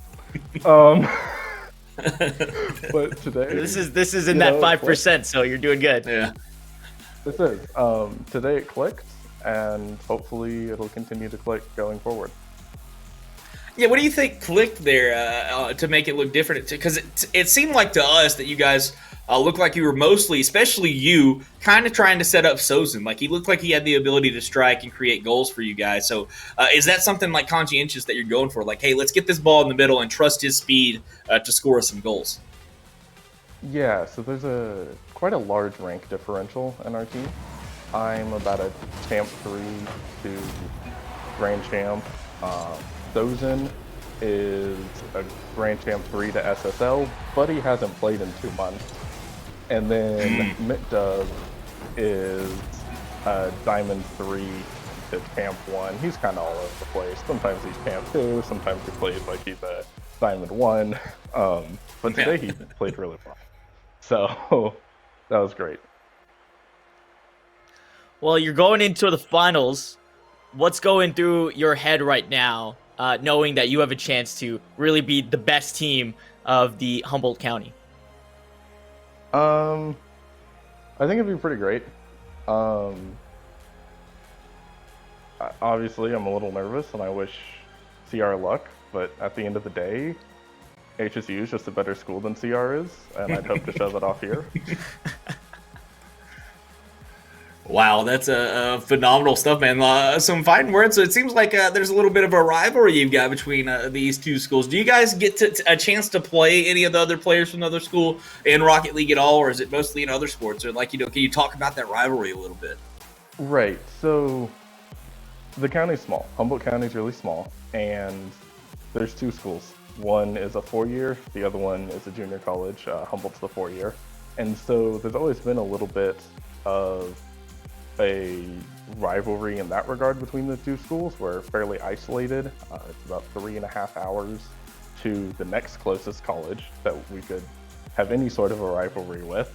But today, This is in that 5%, so you're doing good. Yeah. this is. Today it clicked, and hopefully it'll continue to click going forward. Yeah, what do you think clicked there to make it look different? Because it seemed like to us that you guys looked like you were mostly, especially you, kind of trying to set up Sozin. Like, he looked like he had the ability to strike and create goals for you guys. So is that something like conscientious that you're going for? Like, hey, let's get this ball in the middle and trust his speed to score us some goals. Yeah, so there's quite a large rank differential in our team. I'm about a champ 3 to grand champ. Sozin is a grand champ 3 to SSL, but he hasn't played in 2 months. And then McDub is a diamond 3 to champ 1. He's kind of all over the place. Sometimes he's champ 2, sometimes he plays like he's a diamond 1. But today he played really well. So that was great. Well, you're going into the finals. What's going through your head right now, knowing that you have a chance to really be the best team of the Humboldt County? I think it'd be pretty great. Obviously, I'm a little nervous, and I wish CR luck. But at the end of the day, HSU is just a better school than CR is, and I'd hope to show that off here. Wow, that's a phenomenal stuff, man. Some fighting words. So it seems like there's a little bit of a rivalry you've got between these two schools. Do you guys get a chance to play any of the other players from the other school in Rocket League at all, or is it mostly in other sports? Or like, can you talk about that rivalry a little bit? Right. So the county's small. Humboldt County is really small, and there's 2 schools. One is a 4-year, the other one is a junior college. Humboldt's the 4-year. And so there's always been a little bit of a rivalry in that regard between the 2 schools. We're fairly isolated. It's about 3.5 hours to the next closest college that we could have any sort of a rivalry with.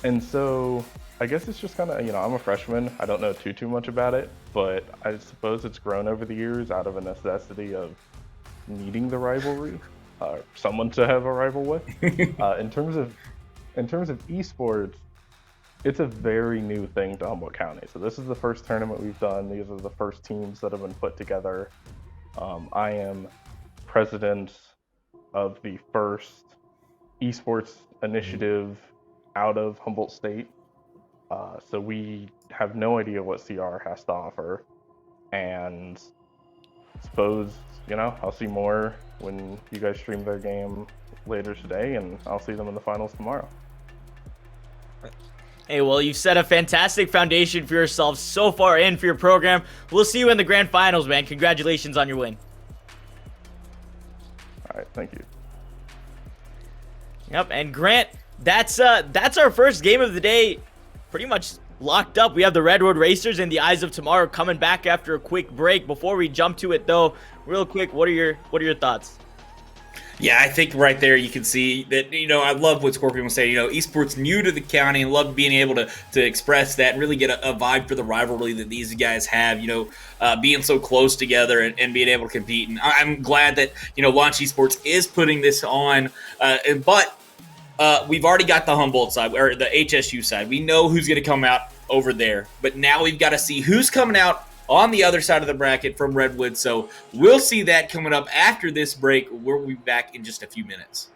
And so I guess it's just kind of, I'm a freshman. I don't know too much about it, but I suppose it's grown over the years out of a necessity of needing the rivalry, someone to have a rival with. In terms of esports, it's a very new thing to Humboldt County. So this is the first tournament we've done. These are the first teams that have been put together. I am president of the first esports initiative out of Humboldt State. So we have no idea what CR has to offer. And I suppose, I'll see more when you guys stream their game later today, and I'll see them in the finals tomorrow. Hey, well, you've set a fantastic foundation for yourself so far in for your program. We'll see you in the grand finals, man. Congratulations on your win. All right, thank you. Yep, and Grant, that's our first game of the day pretty much locked up. We have the Redwood Racers and the Eyes of Tomorrow coming back after a quick break. Before we jump to it, though, real quick, what are your thoughts? Yeah, I think right there you can see that, I love what Scorpion was saying. Esports new to the county, and love being able to express that and really get a vibe for the rivalry that these guys have, being so close together and being able to compete. And I'm glad that, Launch Esports is putting this on. But we've already got the Humboldt side, or the HSU side. We know who's going to come out over there. But now we've got to see who's coming out on the other side of the bracket from Redwood. So we'll see that coming up after this break. We'll be back in just a few minutes.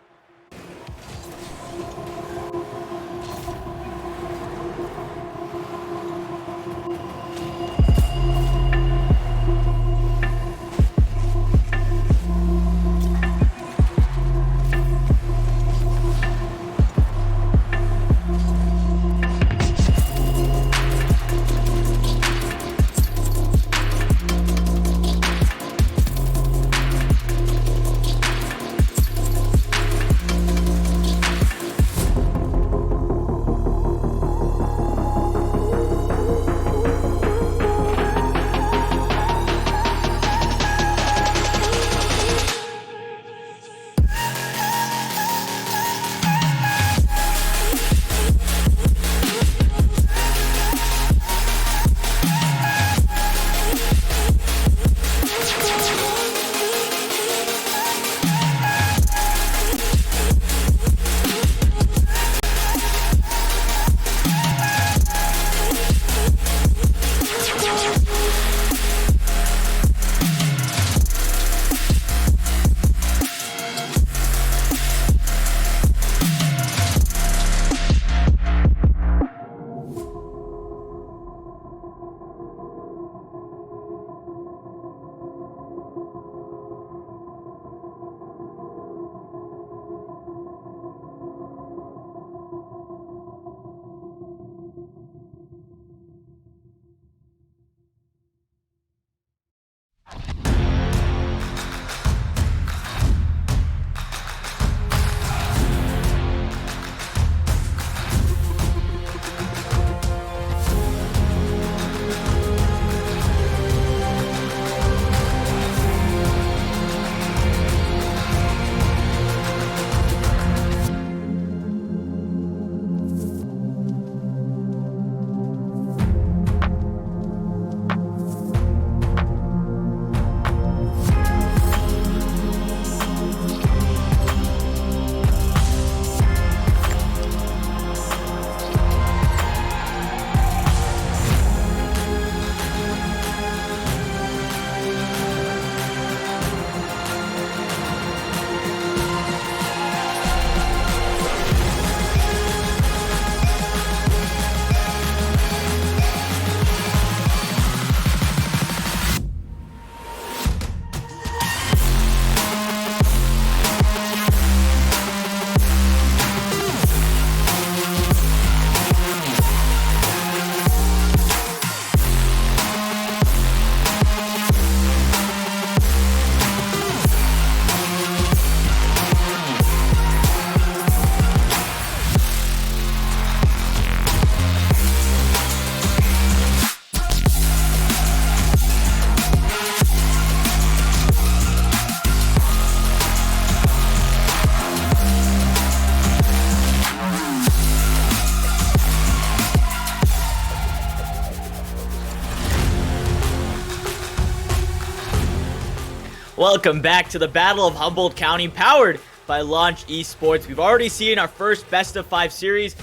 Welcome back to the Battle of Humboldt County, powered by Launch Esports. We've already seen our first best of 5 series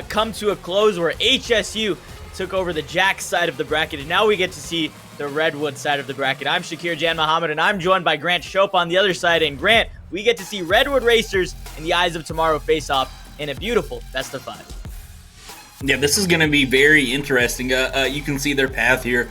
come to a close where HSU took over the Jack side of the bracket, and now we get to see the Redwood side of the bracket. I'm Shakir Jan Muhammad, and I'm joined by Grant Shope on the other side. And Grant, we get to see Redwood Racers in the Eyes of Tomorrow face off in a beautiful best of 5. Yeah, this is going to be very interesting. You can see their path here,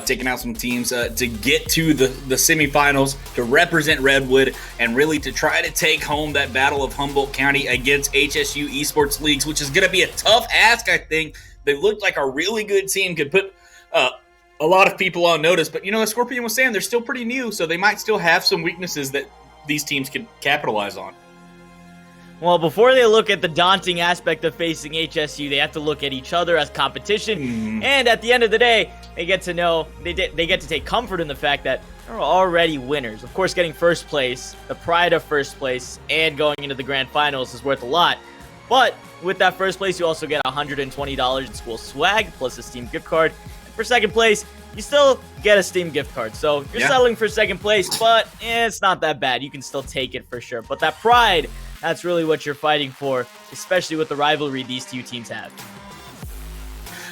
taking out some teams to get to the semifinals, to represent Redwood, and really to try to take home that Battle of Humboldt County against HSU Esports Leagues, which is going to be a tough ask, I think. They looked like a really good team, could put a lot of people on notice. But, as Scorpion was saying, they're still pretty new, so they might still have some weaknesses that these teams could capitalize on. Well, before they look at the daunting aspect of facing HSU, they have to look at each other as competition. And at the end of the day, they get to know, they get to take comfort in the fact that they're already winners. Of course, getting first place, the pride of first place, and going into the grand finals is worth a lot. But with that first place, you also get $120 in school swag, plus a Steam gift card. And for second place, you still get a Steam gift card. So you're settling for second place, but it's not that bad. You can still take it for sure. But that pride, that's really what you're fighting for, especially with the rivalry these two teams have.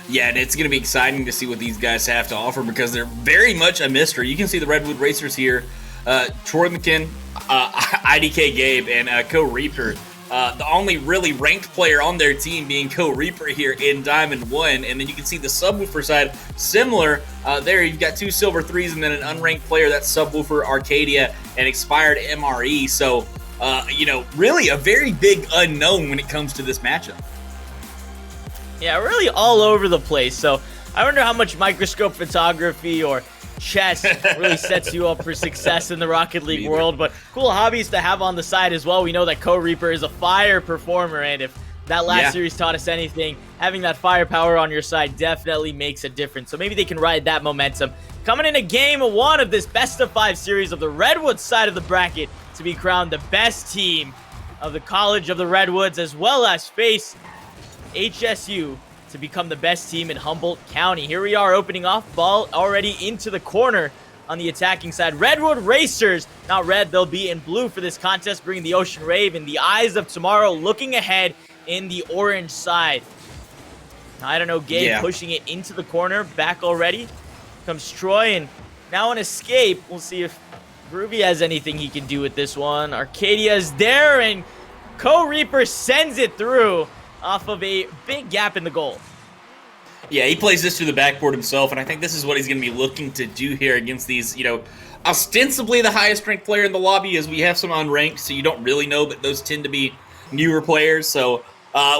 Yeah, and it's going to be exciting to see what these guys have to offer because they're very much a mystery. You can see the Redwood Racers here, Troy McKinn, IDK Gabe, and Co Reaper. The only really ranked player on their team being Co Reaper here in Diamond 1. And then you can see the Subwoofer side similar. There you've got 2 Silver 3s and then an unranked player. That's Subwoofer, Arcadia, and Expired MRE. So, really a very big unknown when it comes to this matchup. Yeah, really all over the place. So I wonder how much microscope photography or chess really sets you up for success in the Rocket League world. But cool hobbies to have on the side as well. We know that Co Reaper is a fire performer, and if that last series taught us anything, having that firepower on your side definitely makes a difference. So maybe they can ride that momentum. Coming in a game 1 of this best of 5 series of the Redwood side of the bracket to be crowned the best team of the College of the Redwoods, as well as face HSU to become the best team in Humboldt County. Here we are opening off, ball already into the corner on the attacking side. Redwood Racers, not red, they'll be in blue for this contest, bringing the Ocean Rave and the Eyes of Tomorrow looking ahead in the orange side. I don't know, Gabe pushing it into the corner, back already. Comes Troy, and now an escape. We'll see if Groovy has anything he can do with this one. Arcadia's there, and Co Reaper sends it through off of a big gap in the goal. Yeah, he plays this to the backboard himself, and I think this is what he's going to be looking to do here against these, ostensibly the highest ranked player in the lobby, as we have some unranked, so you don't really know, but those tend to be newer players. So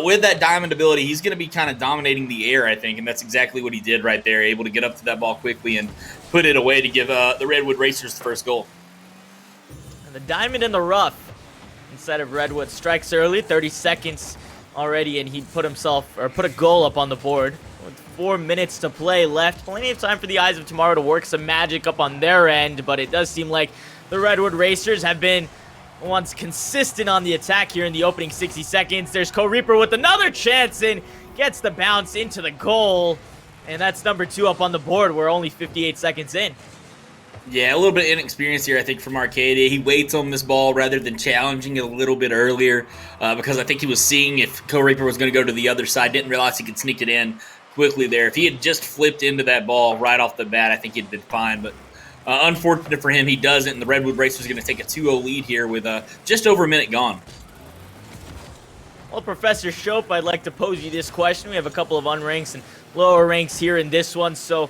with that diamond ability, he's going to be kind of dominating the air, I think, and that's exactly what he did right there, able to get up to that ball quickly and put it away to give the Redwood Racers the first goal. And the diamond in the rough instead of Redwood strikes early, 30 seconds already, and he put a goal up on the board with 4 minutes to play left. Plenty of time for the Eyes of Tomorrow to work some magic up on their end, but it does seem like the Redwood Racers have been once consistent on the attack here in the opening 60 seconds. There's Co Reaper with another chance and gets the bounce into the goal, and that's number 2 up on the board. We're only 58 seconds in. Yeah, a little bit of inexperience here, I think, from Arcadia. He waits on this ball rather than challenging it a little bit earlier because I think he was seeing if Co Reaper was going to go to the other side. Didn't realize he could sneak it in quickly there. If he had just flipped into that ball right off the bat, I think he'd been fine. But unfortunate for him, he doesn't, and the Redwood Racers are going to take a 2-0 lead here with just over a minute gone. Well, Professor Shope, I'd like to pose you this question. We have a couple of unranks and lower ranks here in this one. So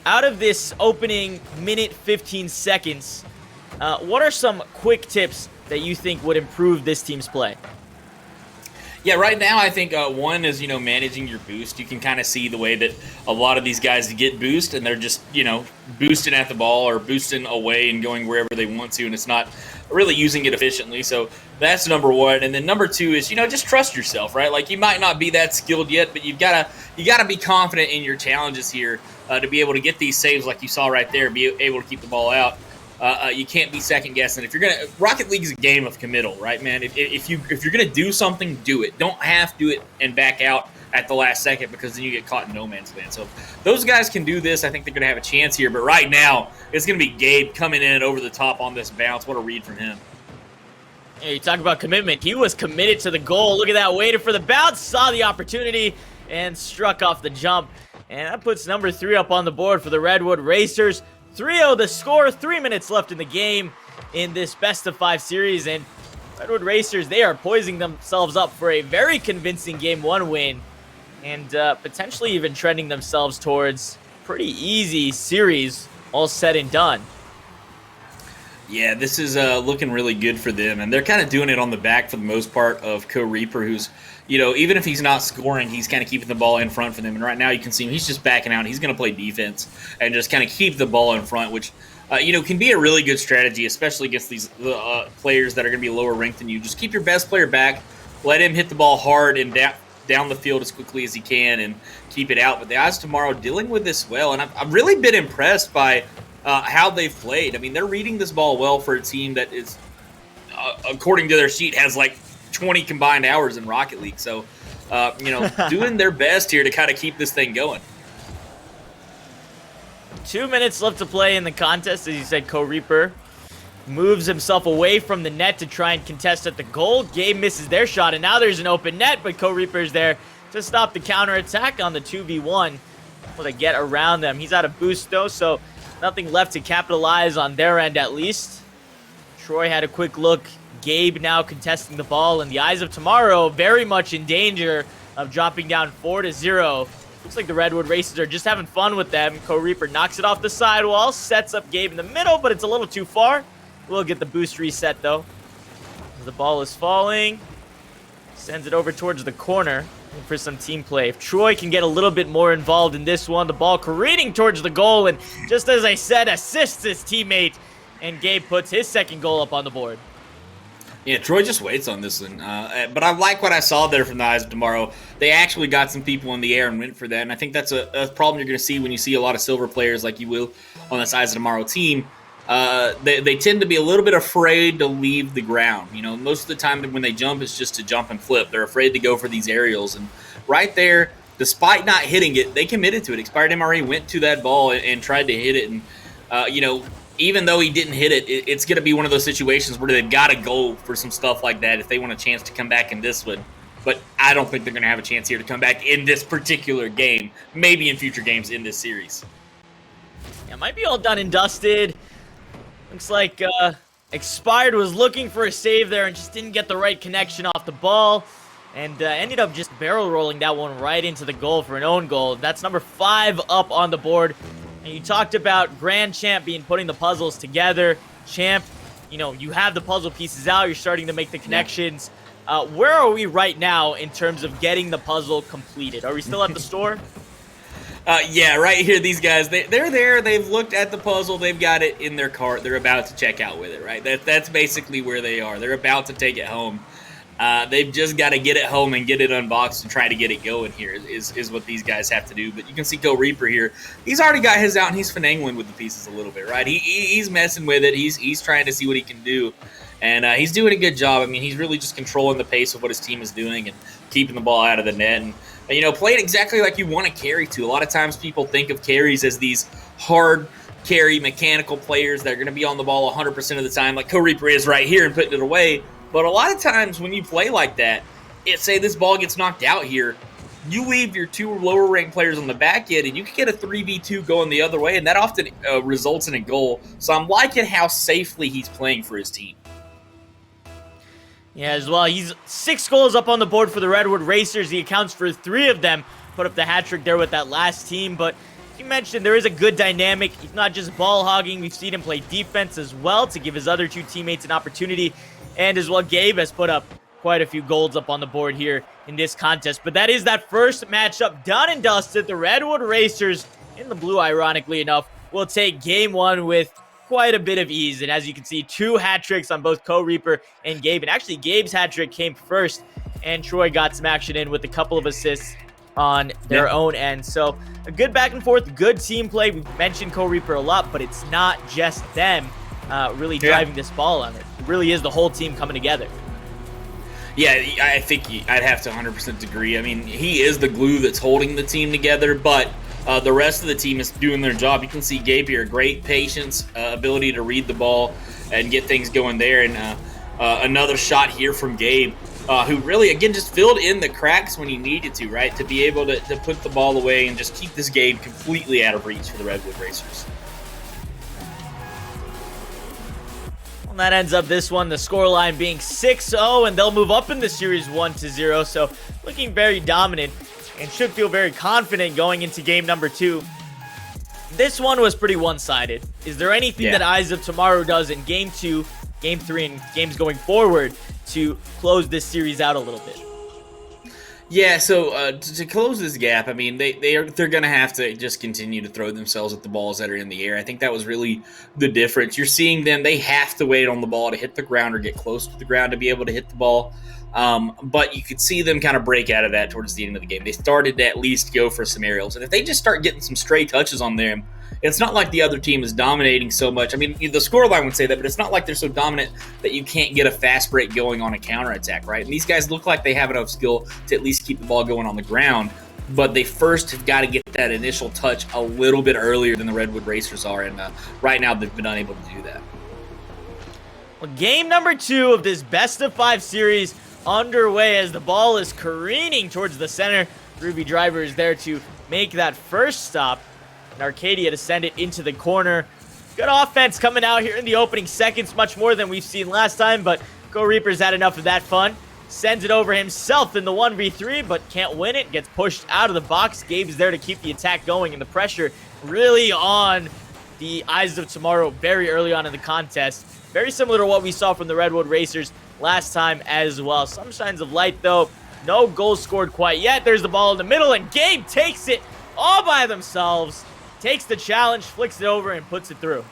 out of this opening minute 15 seconds, what are some quick tips that you think would improve this team's play? Yeah, right now I think one is, managing your boost. You can kind of see the way that a lot of these guys get boost, and they're just, boosting at the ball or boosting away and going wherever they want to, and it's not really using it efficiently. So that's number 1. And then number 2 is, just trust yourself, right? Like, you might not be that skilled yet, but you gotta be confident in your challenges here to be able to get these saves like you saw right there, be able to keep the ball out. You can't be second guessing. If you're gonna, Rocket League is a game of committal, right, man? If you're gonna do something, do it. Don't half do it and back out. at the last second, because then you get caught in no man's land. So if those guys can do this, I think they're going to have a chance here. But right now, it's going to be Gabe coming in over the top on this bounce. What a read from him. Yeah, you talk about commitment. He was committed to the goal. Look at that, waited for the bounce, saw the opportunity, and struck off the jump. And that puts number 3 up on the board for the Redwood Racers. 3-0 the score, 3 minutes left in the game in this best-of-5 series. And Redwood Racers, they are poising themselves up for a very convincing Game 1 win. And potentially even trending themselves towards pretty easy series, all said and done. Yeah, this is looking really good for them, and they're kind of doing it on the back for the most part of Co-Reaper, who's, even if he's not scoring, he's kind of keeping the ball in front for them. And right now you can see him, he's just backing out. He's going to play defense and just kind of keep the ball in front, which, can be a really good strategy, especially against these players that are going to be lower ranked than you. Just keep your best player back, let him hit the ball hard and down the field as quickly as he can and keep it out. But the Eyes Tomorrow dealing with this well, and I've really been impressed by how they've played. I mean, they're reading this ball well for a team that is, according to their sheet, has like 20 combined hours in Rocket League. So, doing their best here to kind of keep this thing going. 2 minutes left to play in the contest. As you said, Co-Reaper moves himself away from the net to try and contest at the goal. Gabe misses their shot, and now there's an open net, but Co-Reaper's there to stop the counterattack on the 2v1. Able to get around them. He's out of boost, though, so nothing left to capitalize on their end, at least. Troy had a quick look. Gabe now contesting the ball, and the Eyes of Tomorrow very much in danger of dropping down 4-0. Looks like the Redwood Racers are just having fun with them. Co-Reaper knocks it off the sidewall, sets up Gabe in the middle, but it's a little too far. We'll get the boost reset, though. The ball is falling. Sends it over towards the corner for some team play. If Troy can get a little bit more involved in this one, the ball careening towards the goal, and just as I said, assists his teammate, and Gabe puts his second goal up on the board. Yeah, Troy just waits on this one. But I like what I saw there from the Eyes of Tomorrow. They actually got some people in the air and went for that, and I think that's a problem you're going to see when you see a lot of silver players like you will on this Eyes of Tomorrow team. They tend to be a little bit afraid to leave the ground. Most of the time when they jump, it's just to jump and flip. They're afraid to go for these aerials. And right there, despite not hitting it, they committed to it. Expired MRE went to that ball and tried to hit it. And, even though he didn't hit it, it's going to be one of those situations where they've got to go for some stuff like that if they want a chance to come back in this one. But I don't think they're going to have a chance here to come back in this particular game. Maybe in future games in this series. Yeah, might be all done and dusted. Looks like Expired was looking for a save there and just didn't get the right connection off the ball. And ended up just barrel rolling that one right into the goal for an own goal. That's number 5 up on the board. And you talked about Grand Champ putting the puzzles together. Champ, you have the puzzle pieces out. You're starting to make the connections. Where are we right now in terms of getting the puzzle completed? Are we still at the store? Yeah, right here, these guys, they're there. They've looked at the puzzle. They've got it in their cart. They're about to check out with it, right? That's basically where they are. They're about to take it home. They've just got to get it home and get it unboxed and try to get it going here is what these guys have to do. But you can see Co-Reaper here. He's already got his out, and he's finagling with the pieces a little bit, right? He's messing with it. He's trying to see what he can do. And he's doing a good job. I mean, he's really just controlling the pace of what his team is doing and keeping the ball out of the net. And, playing exactly like you want to carry to. A lot of times people think of carries as these hard carry mechanical players that are going to be on the ball 100% of the time, like Co-Reaper is right here and putting it away. But a lot of times when you play like that, say this ball gets knocked out here, you leave your 2 lower-ranked players on the back end, and you can get a 3v2 going the other way, and that often results in a goal. So I'm liking how safely he's playing for his team. Yeah, as well. He's 6 goals up on the board for the Redwood Racers. He accounts for 3 of them. Put up the hat trick there with that last team, but you mentioned there is a good dynamic. He's not just ball hogging. We've seen him play defense as well to give his other 2 teammates an opportunity. And as well, Gabe has put up quite a few goals up on the board here in this contest. But that is that first matchup done and dusted. The Redwood Racers, in the blue, ironically enough, will take Game 1 with quite a bit of ease. And as you can see, 2 hat tricks on both Co-Reaper and Gabe. And actually, Gabe's hat trick came first, and Troy got some action in with a couple of assists on their own end. So a good back and forth, good team play. We've mentioned Co-Reaper a lot, but it's not just them really driving this ball on it. It really is the whole team coming together. Yeah, I think I'd have to 100% agree. I mean, he is the glue that's holding the team together, but the rest of the team is doing their job. You can see Gabe here, great patience, ability to read the ball and get things going there. And another shot here from Gabe, who really, again, just filled in the cracks when he needed to, right? To be able to put the ball away and just keep this game completely out of reach for the Redwood Racers. Well, that ends up this one, the scoreline being 6-0, and they'll move up in the series 1-0. So looking very dominant and should feel very confident going into game number 2. This one was pretty one-sided. Is there anything that Eyes of Tomorrow does in game 2, game 3, and games going forward to close this series out a little bit? Yeah, so to close this gap, I mean, they're going to have to just continue to throw themselves at the balls that are in the air. I think that was really the difference. You're seeing them, they have to wait on the ball to hit the ground or get close to the ground to be able to hit the ball. But you could see them kind of break out of that towards the end of the game. They started to at least go for some aerials. And if they just start getting some stray touches on them, it's not like the other team is dominating so much. I mean, the scoreline would say that, but it's not like they're so dominant that you can't get a fast break going on a counterattack, right? And these guys look like they have enough skill to at least keep the ball going on the ground, but they first have got to get that initial touch a little bit earlier than the Redwood Racers are, and right now they've been unable to do that. Well, game number 2 of this best-of-5 series underway as the ball is careening towards the center. Groovy Driver is there to make that first stop, and Arcadia to send it into the corner. Good offense coming out here in the opening seconds, much more than we've seen last time, but Go Reaper's had enough of that fun. Sends it over himself in the 1v3, but can't win it. Gets pushed out of the box. Gabe's there to keep the attack going, and the pressure really on the Eyes of Tomorrow very early on in the contest. Very similar to what we saw from the Redwood Racers last time as well. Some signs of light, though. No goals scored quite yet. There's the ball in the middle, and Gabe takes it all by themselves. Takes the challenge, flicks it over, and puts it through.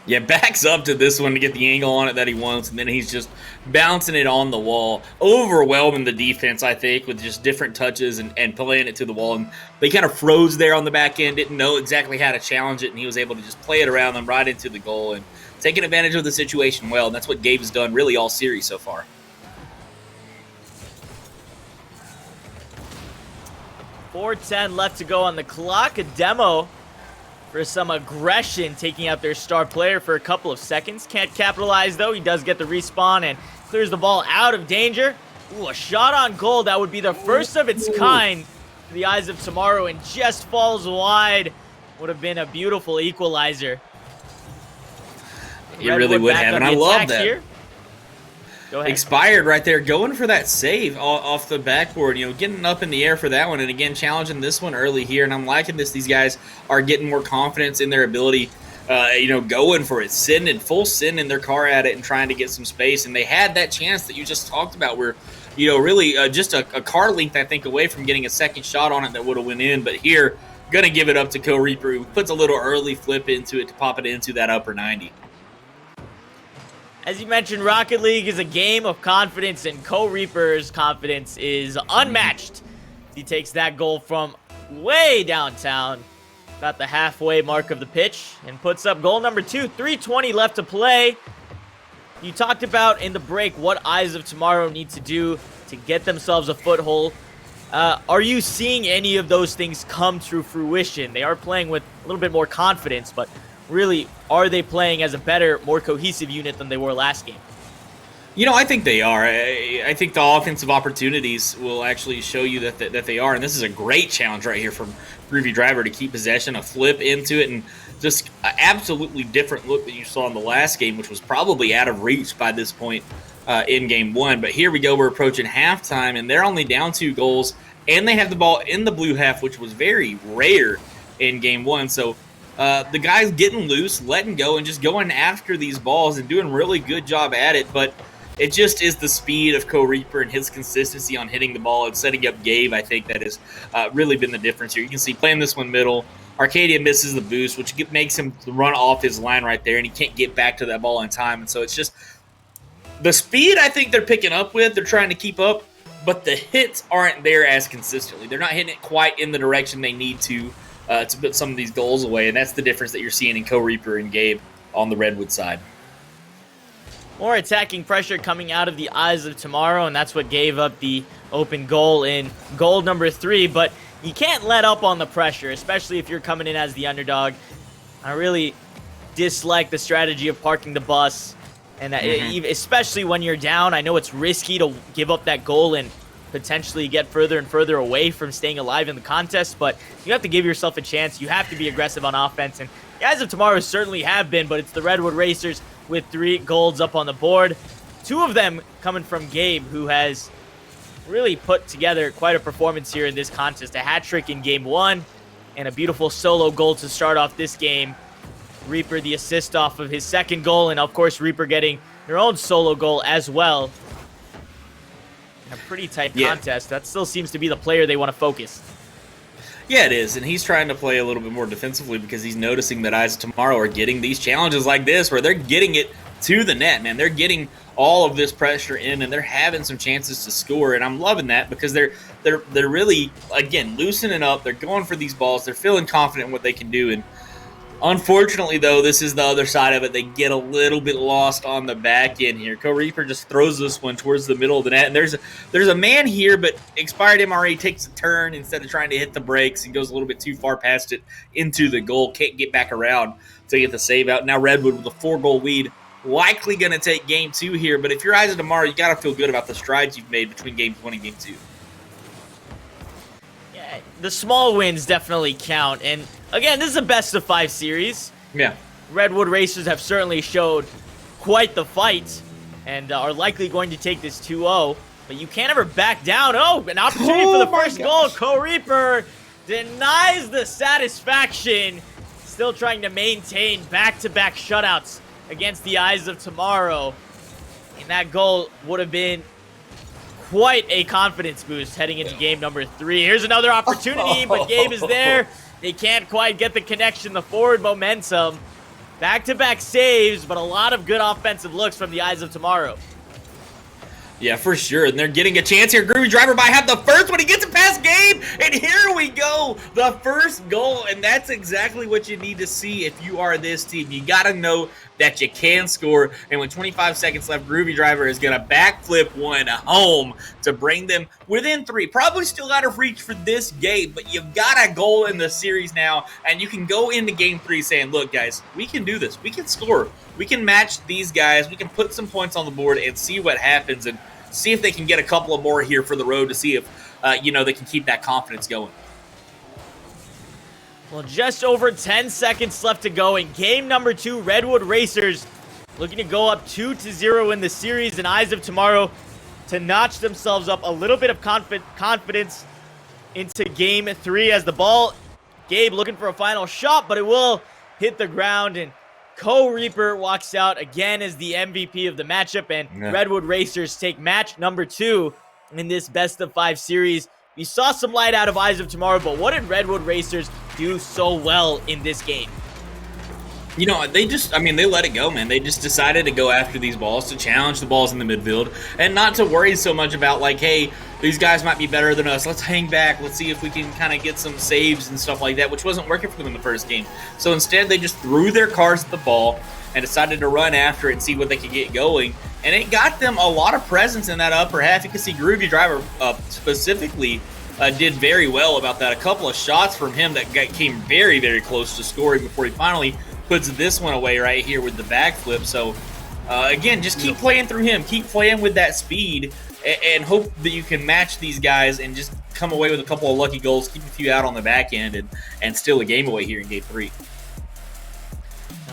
Yeah, backs up to this one to get the angle on it that he wants, and then he's just bouncing it on the wall, overwhelming the defense, I think, with just different touches and playing it to the wall. And they kind of froze there on the back end, didn't know exactly how to challenge it, and he was able to just play it around them right into the goal and taking advantage of the situation well. And that's what Gabe's done really all series so far. 4:10 left to go on the clock. A demo for some aggression, taking out their star player for a couple of seconds. Can't capitalize, though. He does get the respawn and clears the ball out of danger. Ooh, a shot on goal. That would be the first of its kind for the Eyes of Tomorrow, and just falls wide. Would have been a beautiful equalizer. It really would have, and I love that. Here. Go ahead. Expired right there, going for that save off the backboard, getting up in the air for that one, and again, challenging this one early here, and I'm liking this. These guys are getting more confidence in their ability, going for it, sending their car at it and trying to get some space, and they had that chance that you just talked about where, really just a car length, I think, away from getting a second shot on it that would have went in, but here, gonna give it up to Co Reaper, who puts a little early flip into it to pop it into that upper 90. As you mentioned, Rocket League is a game of confidence, and Co Reaper's confidence is unmatched. He takes that goal from way downtown, about the halfway mark of the pitch, and puts up goal number 2. 3:20 left to play. You talked about in the break what Eyes of Tomorrow need to do to get themselves a foothold. Are you seeing any of those things come to fruition? They are playing with a little bit more confidence, but really, are they playing as a better, more cohesive unit than they were last game? I think they are. I think the offensive opportunities will actually show you that they are, and this is a great challenge right here from Groovy Driver to keep possession, a flip into it, and just an absolutely different look that you saw in the last game, which was probably out of reach by this point in Game 1. But here we go. We're approaching halftime, and they're only down 2 goals, and they have the ball in the blue half, which was very rare in Game 1. So the guys getting loose, letting go, and just going after these balls and doing a really good job at it. But it just is the speed of Co Reaper and his consistency on hitting the ball and setting up Gabe, I think, that has really been the difference here. You can see playing this one middle. Arcadia misses the boost, which makes him run off his line right there, and he can't get back to that ball in time. And so it's just the speed I think they're picking up with. They're trying to keep up, but the hits aren't there as consistently. They're not hitting it quite in the direction they need to put some of these goals away, and that's the difference that you're seeing in Co Reaper and Gabe on the Redwood side. more attacking pressure coming out of the Eyes of Tomorrow, and that's what gave up the open goal in goal number 3. But you can't let up on the pressure, especially if you're coming in as the underdog. I really dislike the strategy of parking the bus, and especially when you're down. I know it's risky to give up that goal and potentially get further and further away from staying alive in the contest, but you have to give yourself a chance. You have to be aggressive on offense, and the Eyes of Tomorrow certainly have been, but it's the Redwood Racers with 3 goals up on the board. 2 of them coming from Gabe, who has really put together quite a performance here in this contest. A hat trick in game 1 and a beautiful solo goal to start off this game. Reaper the assist off of his second goal, and of course Reaper getting their own solo goal as well. In a pretty tight contest. That still seems to be the player they want to focus. Yeah, it is, and he's trying to play a little bit more defensively because he's noticing that Eyes of Tomorrow are getting these challenges like this where they're getting it to the net, man. They're getting all of this pressure in, and they're having some chances to score, and I'm loving that because they're really, again, loosening up. They're going for these balls. They're feeling confident in what they can do, and unfortunately, though, this is the other side of it. They get a little bit lost on the back end here. Co-Reaper just throws this one towards the middle of the net, and there's a man here, but Expired MRA takes a turn instead of trying to hit the brakes. He goes a little bit too far past it into the goal. Can't get back around to get the save out. Now Redwood with a 4-goal lead. Likely going to take game 2 here, but if you're Eyes of Tomorrow, you got to feel good about the strides you've made between game 1 and game 2. Yeah, the small wins definitely count, and again, this is a best-of-5 series. Yeah. Redwood Racers have certainly showed quite the fight and are likely going to take this 2-0, but you can't ever back down. Oh, an opportunity for the first goal. Co-Reaper denies the satisfaction, still trying to maintain back-to-back shutouts against the Eyes of Tomorrow. And that goal would have been quite a confidence boost heading into game number 3. Here's another opportunity, but Gabe is there. They can't quite get the connection, the forward momentum. Back-to-back saves, but a lot of good offensive looks from the Eyes of Tomorrow. Yeah, for sure. And they're getting a chance here. Groovy Driver might have the first one. He gets it past Gabe. And here we go. The first goal. And that's exactly what you need to see if you are this team. You got to know that you can score. And with 25 seconds left, Groovy Driver is going to backflip one home to bring them within 3. Probably still out of reach for this game, but you've got a goal in the series now. And you can go into game 3 saying, look, guys, we can do this. We can score. We can match these guys. We can put some points on the board and see what happens and see if they can get a couple of more here for the road to see if, they can keep that confidence going. Well, just over 10 seconds left to go in game number 2. Redwood Racers looking to go up 2-0 in the series, and Eyes of Tomorrow to notch themselves up a little bit of confidence into game 3 as the ball, Gabe looking for a final shot, but it will hit the ground, and Co-Reaper walks out again as the MVP of the matchup, and Redwood Racers take match number 2 in this best-of-5 series. We saw some light out of Eyes of Tomorrow, but what did Redwood Racers do so well in this game? They let it go, man. They just decided to go after these balls, to challenge the balls in the midfield, and not to worry so much about, like, hey, these guys might be better than us. Let's hang back. Let's see if we can kind of get some saves and stuff like that, which wasn't working for them in the first game. So instead, they just threw their cards at the ball and decided to run after it and see what they could get going. And it got them a lot of presence in that upper half. You can see Groovy Driver specifically did very well about that. A couple of shots from him that came very, very close to scoring before he finally puts this one away right here with the backflip. So, again, just keep playing through him. Keep playing with that speed and hope that you can match these guys and just come away with a couple of lucky goals, keep a few out on the back end, and steal a game away here in game 3.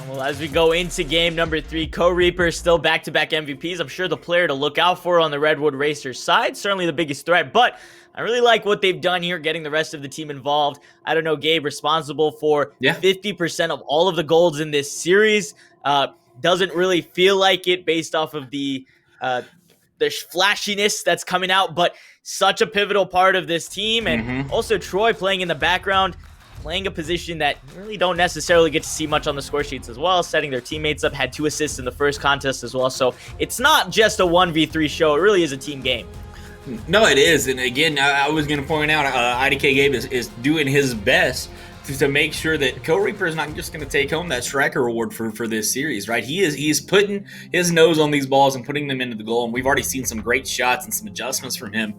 Well, as we go into game number 3, Co-Reaper still back-to-back MVPs. I'm sure the player to look out for on the Redwood Racers side, certainly the biggest threat, but I really like what they've done here, getting the rest of the team involved. I don't know, Gabe, responsible for 50% of all of the goals in this series. Doesn't really feel like it based off of the flashiness that's coming out, but such a pivotal part of this team. And also Troy playing in the background, playing a position that you really don't necessarily get to see much on the score sheets as well, setting their teammates up, had 2 assists in the first contest as well. So it's not just a 1v3 show, it really is a team game. No, it is. And again, I was going to point out, IDK Gabe is doing his best to make sure that Co-Reaper is not just going to take home that striker award for this series, right? He's putting his nose on these balls and putting them into the goal, and we've already seen some great shots and some adjustments from him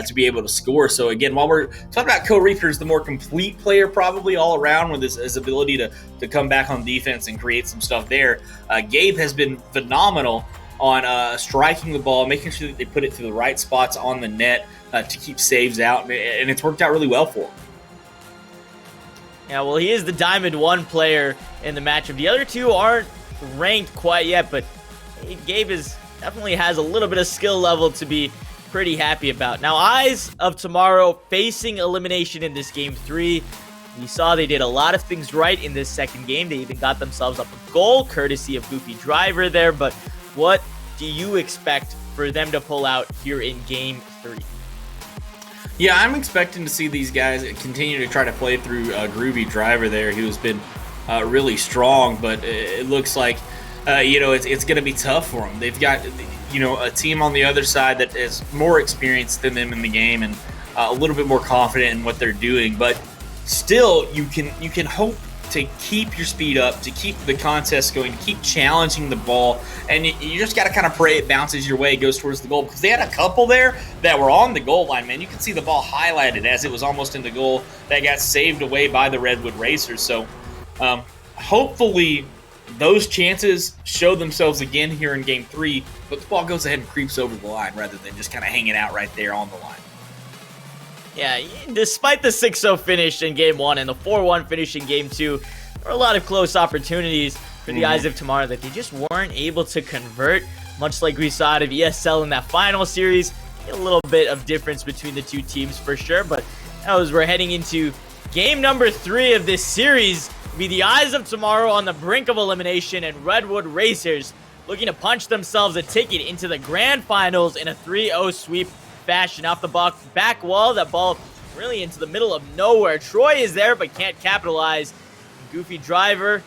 to be able to score. So again, while we're talking about Co-Reaper is the more complete player probably all around with his ability to come back on defense and create some stuff there, Gabe has been phenomenal on striking the ball, making sure that they put it to the right spots on the net to keep saves out, and it's worked out really well for him. Yeah, well, he is the Diamond 1 player in the matchup. The other two aren't ranked quite yet, but Gabe definitely has a little bit of skill level to be pretty happy about. Now, Eyes of Tomorrow facing elimination in this Game 3. We saw they did a lot of things right in this second game. They even got themselves up a goal, courtesy of Goofy Driver there. But what do you expect for them to pull out here in Game 3? Yeah, I'm expecting to see these guys continue to try to play through Groovy Driver there, who's been really strong, but it looks like, it's going to be tough for them. They've got, a team on the other side that is more experienced than them in the game and a little bit more confident in what they're doing, but still, you can hope to keep your speed up, to keep the contest going, to keep challenging the ball, and you just got to kind of pray it bounces your way, goes towards the goal, because they had a couple there that were on the goal line, man. You can see the ball highlighted as it was almost in the goal that got saved away by the Redwood Racers. So hopefully those chances show themselves again here in Game 3, but the ball goes ahead and creeps over the line rather than just kind of hanging out right there on the line. Yeah, despite the 6-0 finish in Game 1 and the 4-1 finish in Game 2, there were a lot of close opportunities for the Eyes of Tomorrow that they just weren't able to convert, much like we saw out of ESL in that final series. A little bit of difference between the two teams for sure, but as we're heading into Game number 3 of this series, be the Eyes of Tomorrow on the brink of elimination and Redwood Racers looking to punch themselves a ticket into the grand finals in a 3-0 sweep fashion. Off the back wall, that ball really into the middle of nowhere. Troy is there but can't capitalize. Goofy Driver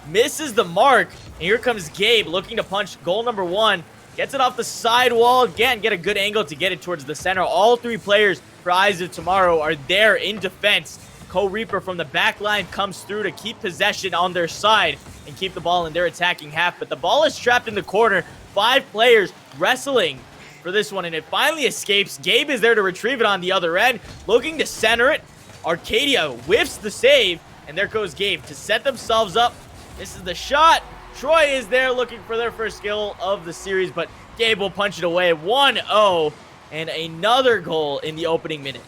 misses the mark, and here comes Gabe looking to punch goal number 1. Gets it off the side wall again, get a good angle to get it towards the center. All three players for Eyes of Tomorrow are there in defense. Co-Reaper from the back line comes through to keep possession on their side and keep the ball in their attacking half, but the ball is trapped in the corner. 5 players wrestling for this one, and it finally escapes. Gabe is there to retrieve it on the other end, looking to center it. Arcadia whiffs the save, and there goes Gabe to set themselves up. This is the shot. Troy is there looking for their first kill of the series, but Gabe will punch it away. 1-0, and another goal in the opening minute.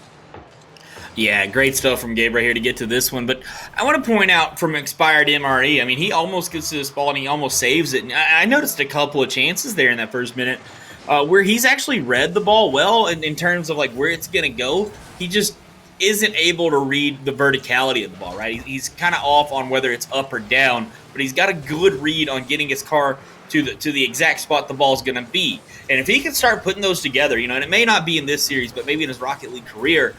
Yeah, great stuff from Gabe right here to get to this one. But I want to point out from Expired MRE, I mean, he almost gets to this ball and he almost saves it. And I noticed a couple of chances there in that first minute where he's actually read the ball well in terms of like where it's going to go. He just isn't able to read the verticality of the ball, right? He's kind of off on whether it's up or down, but he's got a good read on getting his car to the exact spot the ball's going to be. And if he can start putting those together, and it may not be in this series, but maybe in his Rocket League career,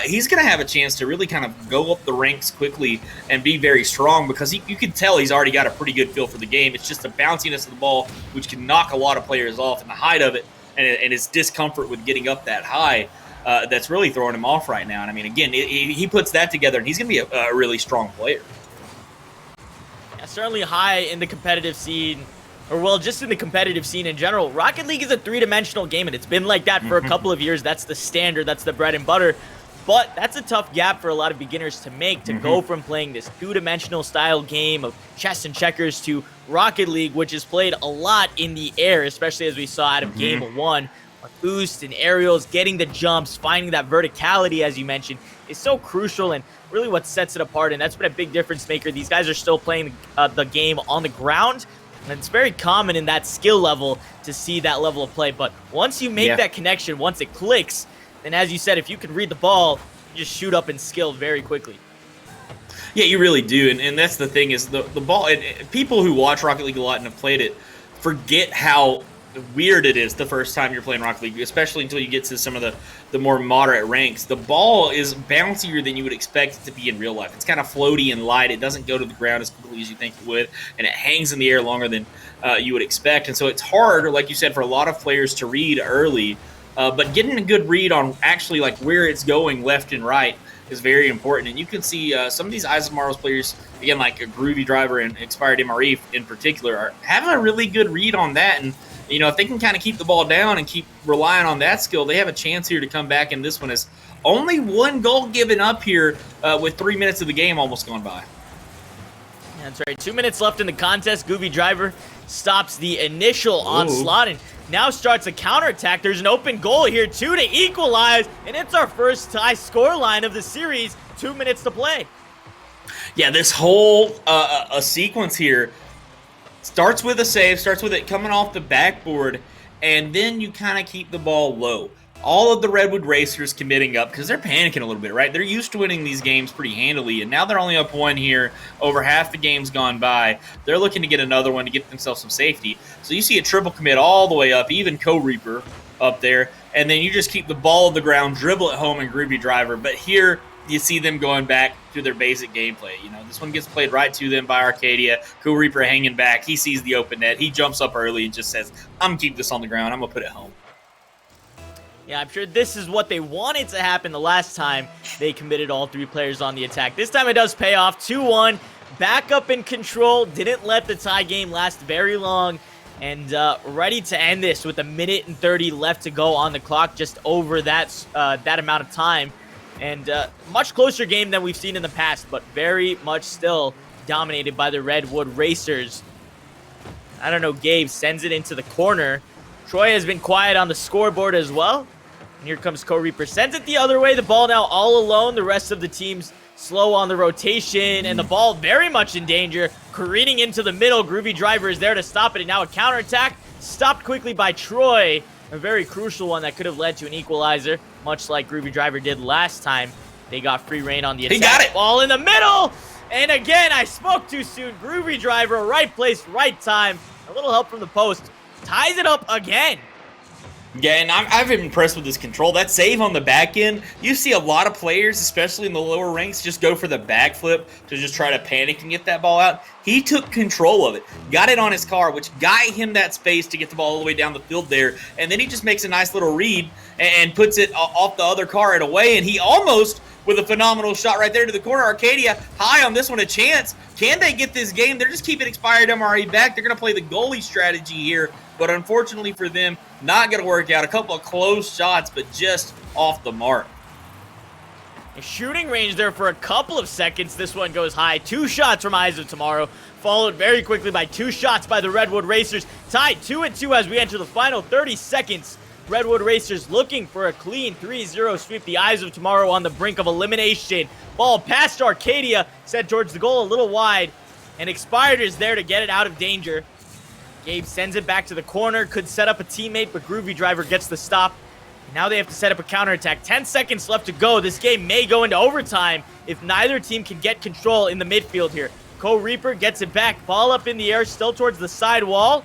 he's going to have a chance to really kind of go up the ranks quickly and be very strong, because you can tell he's already got a pretty good feel for the game. It's just the bounciness of the ball, which can knock a lot of players off, and the height of it, and his discomfort with getting up that high, that's really throwing him off right now. And I mean, again, he puts that together, and he's going to be a really strong player. Yeah, certainly high in the competitive scene, or well, just in the competitive scene in general. Rocket League is a three-dimensional game, and it's been like that for a couple of years. That's the standard. That's the bread and butter. But that's a tough gap for a lot of beginners to make, to go from playing this two-dimensional style game of chess and checkers to Rocket League, which is played a lot in the air, especially as we saw out of Game 1. Boost and aerials, getting the jumps, finding that verticality, as you mentioned, is so crucial and really what sets it apart, and that's been a big difference maker. These guys are still playing the game on the ground, and it's very common in that skill level to see that level of play. But once you make that connection, once it clicks, then as you said, if you can read the ball, you just shoot up in skill very quickly. Yeah, you really do, and that's the thing is the ball. And people who watch Rocket League a lot and have played it forget how weird it is the first time you're playing Rocket League, especially until you get to some of the more moderate ranks. The ball is bouncier than you would expect it to be in real life. It's kind of floaty and light. It doesn't go to the ground as quickly as you think it would, and it hangs in the air longer than you would expect. And so it's hard, like you said, for a lot of players to read early, but getting a good read on actually like where it's going left and right is very important. And you can see some of these Eyes of Tomorrow's players, again, like a Groovy Driver and Expired MRE in particular, are having a really good read on that. And, you know, if they can kind of keep the ball down and keep relying on that skill, they have a chance here to come back. And this one is only 1 goal given up here with 3 minutes of the game almost gone by. That's right. 2 minutes left in the contest. Groovy Driver stops the initial onslaught and now starts a counterattack. There's an open goal here, too, to equalize, and it's our first tie score line of the series. 2 minutes to play. Yeah, this whole a sequence here starts with a save, starts with it coming off the backboard, and then you kind of keep the ball low. All of the Redwood Racers committing up because they're panicking a little bit, right? They're used to winning these games pretty handily, and now they're only up 1 here. Over half the game's gone by. They're looking to get another one to get themselves some safety. So you see a triple commit all the way up, even Co-Reaper up there, and then you just keep the ball on the ground, dribble it home, and Groovy Driver. But here you see them going back to their basic gameplay. You know, this one gets played right to them by Arcadia. Co-Reaper hanging back. He sees the open net. He jumps up early and just says, I'm going to keep this on the ground. I'm going to put it home. Yeah, I'm sure this is what they wanted to happen the last time they committed all 3 players on the attack. This time it does pay off. 2-1, back up in control. Didn't let the tie game last very long. And ready to end this with 1:30 left to go on the clock, just over that amount of time. And much closer game than we've seen in the past, but very much still dominated by the Redwood Racers. I don't know, Gabe sends it into the corner. Troy has been quiet on the scoreboard as well. And here comes Co-Reaper. Sends it the other way. The ball now all alone. The rest of the team's slow on the rotation. And the ball very much in danger. Careening into the middle. Groovy Driver is there to stop it. And now a counterattack. Stopped quickly by Troy. A very crucial one that could have led to an equalizer. Much like Groovy Driver did last time. They got free reign on the attack. He got it. Ball in the middle. And again, I spoke too soon. Groovy Driver, right place, right time. A little help from the post. Ties it up again. Yeah, and I've been impressed with his control. That save on the back end, you see a lot of players, especially in the lower ranks, just go for the backflip to just try to panic and get that ball out. He took control of it, got it on his car, which got him that space to get the ball all the way down the field there, and then he just makes a nice little read and puts it off the other car and away, and he almost, with a phenomenal shot right there to the corner. Arcadia high on this one, a chance. Can they get this game? They're just keeping expired MRE back. They're going to play the goalie strategy here, but unfortunately for them, not going to work out. A couple of close shots, but just off the mark. A shooting range there for a couple of seconds. This one goes high. 2 shots from Eyes of Tomorrow, followed very quickly by 2 shots by the Redwood Racers. Tied 2-2 as we enter the final 30 seconds. Redwood Racers looking for a clean 3-0 sweep. The Eyes of Tomorrow on the brink of elimination. Ball past Arcadia, sent towards the goal a little wide. And Expired is there to get it out of danger. Gabe sends it back to the corner. Could set up a teammate, but Groovy Driver gets the stop. Now they have to set up a counterattack. 10 seconds left to go. This game may go into overtime if neither team can get control in the midfield here. Co-Reaper gets it back. Ball up in the air, still towards the side wall.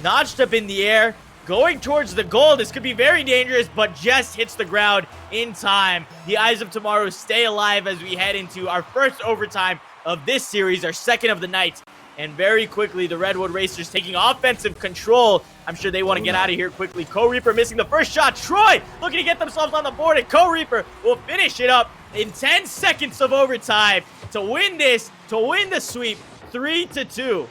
Notched up in the air. Going towards the goal. This could be very dangerous, but just hits the ground in time. The Eyes of Tomorrow stay alive as we head into our first overtime of this series, our second of the night. And very quickly, the Redwood Racers taking offensive control. I'm sure they want to get out of here quickly. Co-Reaper missing the first shot. Troy looking to get themselves on the board, and Co-Reaper will finish it up in 10 seconds of overtime to win this, to win the sweep, 3-2.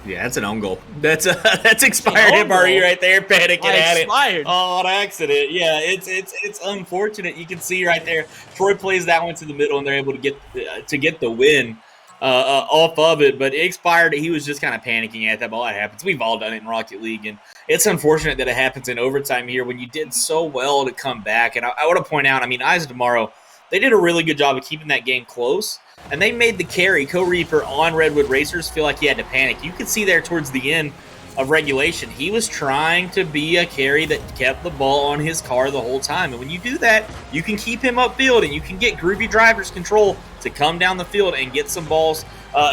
Yeah, that's an own goal. That's expired MRE right there, panicking at it. Oh, an accident. Yeah, it's unfortunate. You can see right there, Troy plays that one to the middle, and they're able to get the win off of it. But Expired, he was just kind of panicking at that ball. That happens. We've all done it in Rocket League, and it's unfortunate that it happens in overtime here when you did so well to come back. And I want to point out, I mean, Eyes of Tomorrow, they did a really good job of keeping that game close. And they made the carry, Co-Reaper, on Redwood Racers feel like he had to panic. You could see there towards the end of regulation, he was trying to be a carry that kept the ball on his car the whole time. And when you do that, you can keep him upfield, and you can get Groovy Driver's control to come down the field and get some balls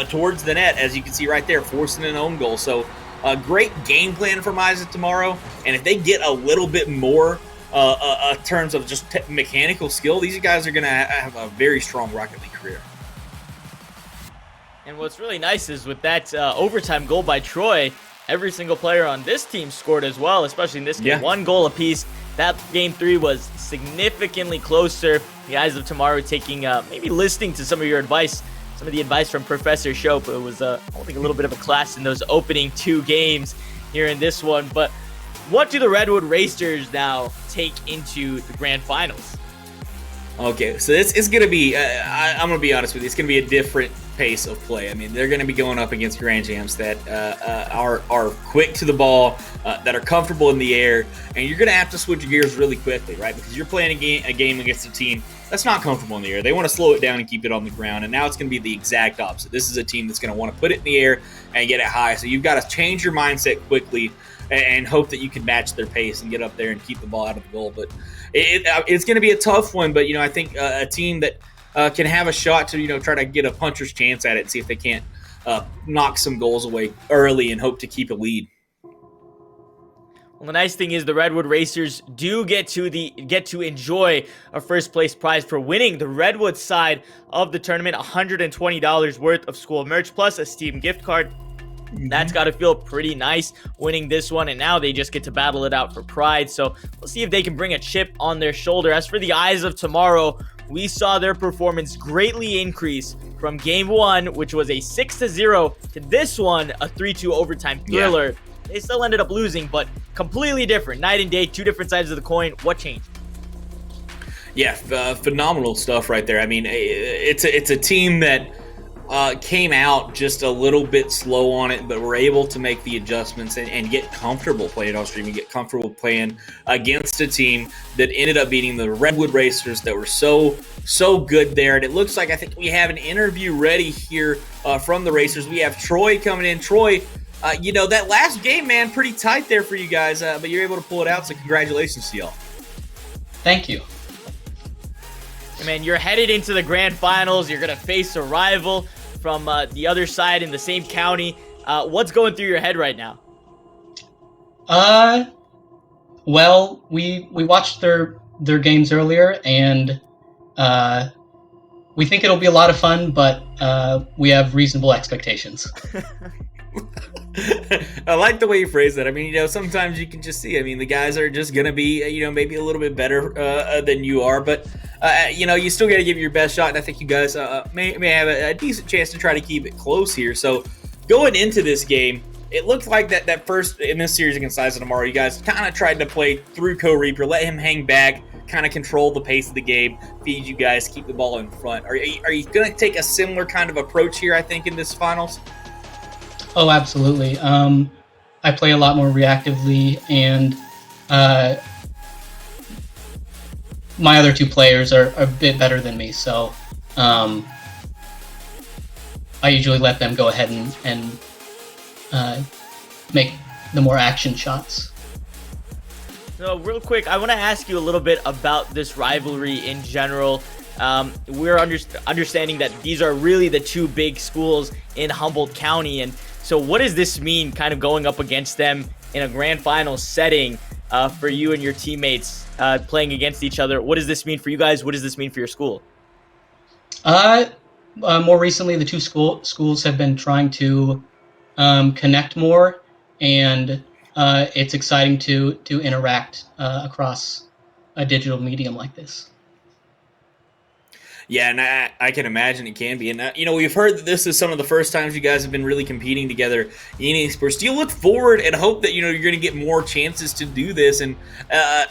towards the net, as you can see right there, forcing an own goal. So a great game plan from Isaac tomorrow. And if they get a little bit more in terms of just mechanical skill, these guys are going to have a very strong Rocket League career. And what's really nice is with that overtime goal by Troy, every single player on this team scored as well, especially in this game. Yeah. 1 goal apiece. That game 3 was significantly closer. The Eyes of Tomorrow taking, maybe listening to some of your advice, some of the advice from Professor Shope. It was holding a little bit of a class in those opening 2 games here in this one. But what do the Redwood Racers now take into the grand finals? Okay, so this is going to be, I'm going to be honest with you, it's going to be a different pace of play. I mean, they're going to be going up against Grand Jams that are quick to the ball, that are comfortable in the air, and you're going to have to switch gears really quickly, right? Because you're playing a game against a team that's not comfortable in the air. They want to slow it down and keep it on the ground, and now it's going to be the exact opposite. This is a team that's going to want to put it in the air and get it high, so you've got to change your mindset quickly and hope that you can match their pace and get up there and keep the ball out of the goal. But it's going to be a tough one, but I think a team that can have a shot to try to get a puncher's chance at it and see if they can't knock some goals away early and hope to keep a lead. Well, the nice thing is the Redwood Racers do get to enjoy a first place prize for winning the Redwood side of the tournament, $120 worth of school merch plus a Steam gift card. That's got to feel pretty nice winning this one, and now they just get to battle it out for pride. So we'll see if they can bring a chip on their shoulder. As for the Eyes of Tomorrow, we saw their performance greatly increase from game 1, which was a 6-0, to this one, a 3-2 overtime thriller. Yeah. They still ended up losing, but completely different. Night and day, 2 different sides of the coin. What changed? Yeah, phenomenal stuff right there. I mean, it's a team that came out just a little bit slow on it, but were able to make the adjustments and get comfortable playing on stream and get comfortable playing against a team that ended up beating the Redwood Racers that were so good there. And it looks like, I think we have an interview ready here from the Racers. We have Troy coming in. Troy, that last game, man, pretty tight there for you guys, but you're able to pull it out, so congratulations to y'all. Thank you. Man, you're headed into the grand finals. You're going to face a rival from the other side in the same county. What's going through your head right now? Well, we watched their games earlier, and we think it'll be a lot of fun, but we have reasonable expectations. I like the way you phrase that. I mean, sometimes you can just see, the guys are just going to be, maybe a little bit better than you are, but you still got to give your best shot, and I think you guys may have a decent chance to try to keep it close here. So going into this game, it looked like that first in this series against Eyes of Tomorrow, you guys kind of tried to play through Co-Reaper, let him hang back, kind of control the pace of the game, feed you guys, keep the ball in front. Are you going to take a similar kind of approach here, I think, in this finals? Oh, absolutely. I play a lot more reactively, and my other 2 players are a bit better than me, so I usually let them go ahead and make the more action shots. So real quick, I want to ask you a little bit about this rivalry in general. We're understanding that these are really the 2 big schools in Humboldt County, and so what does this mean kind of going up against them in a grand final setting for you and your teammates playing against each other? What does this mean for you guys? What does this mean for your school? More recently, the 2 schools have been trying to connect more, and it's exciting to interact across a digital medium like this. Yeah, and I can imagine it can be. And, we've heard that this is some of the first times you guys have been really competing together in esports. Do you look forward and hope that, you're going to get more chances to do this and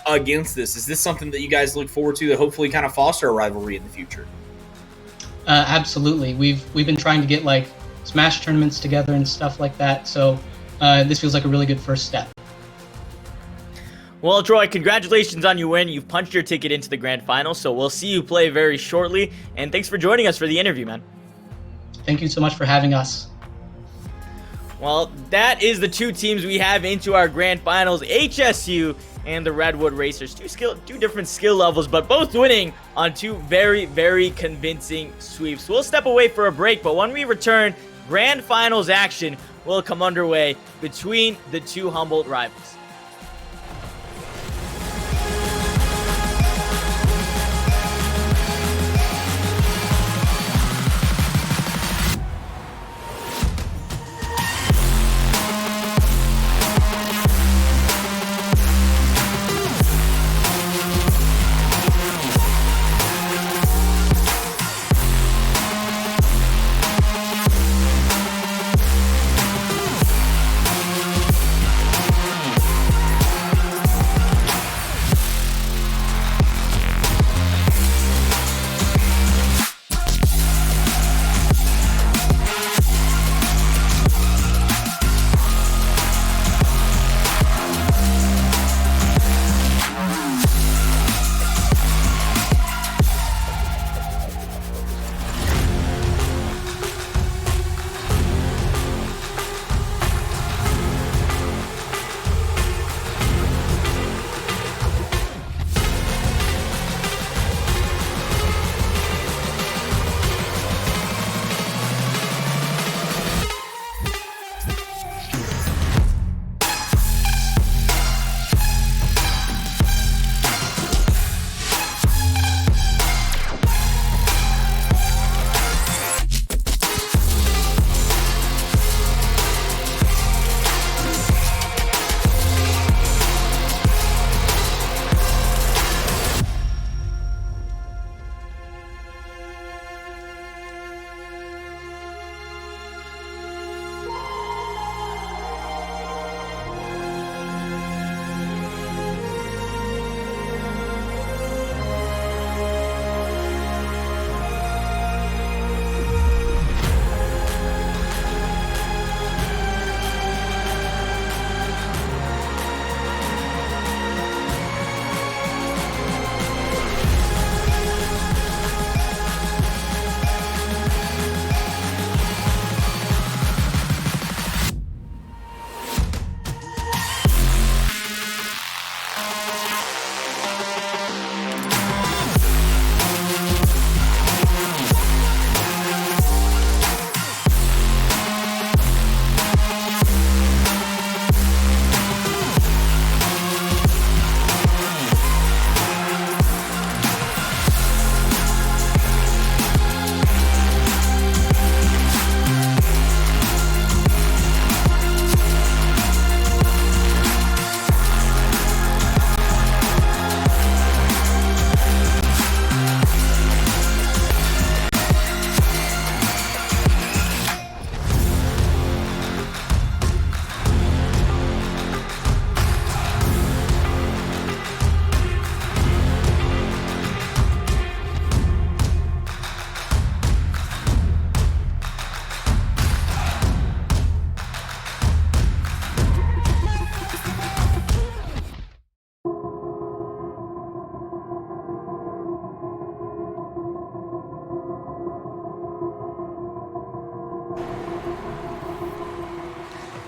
against this? Is this something that you guys look forward to hopefully kind of foster a rivalry in the future? Absolutely. We've been trying to get, Smash tournaments together and stuff like that, so this feels like a really good first step. Well, Troy, congratulations on your win. You've punched your ticket into the grand final, so we'll see you play very shortly. And thanks for joining us for the interview, man. Thank you so much for having us. Well, that is the 2 teams we have into our grand finals, HSU and the Redwood Racers. 2 different skill levels, but both winning on 2 very, very convincing sweeps. We'll step away for a break, but when we return, grand finals action will come underway between the 2 Humboldt rivals.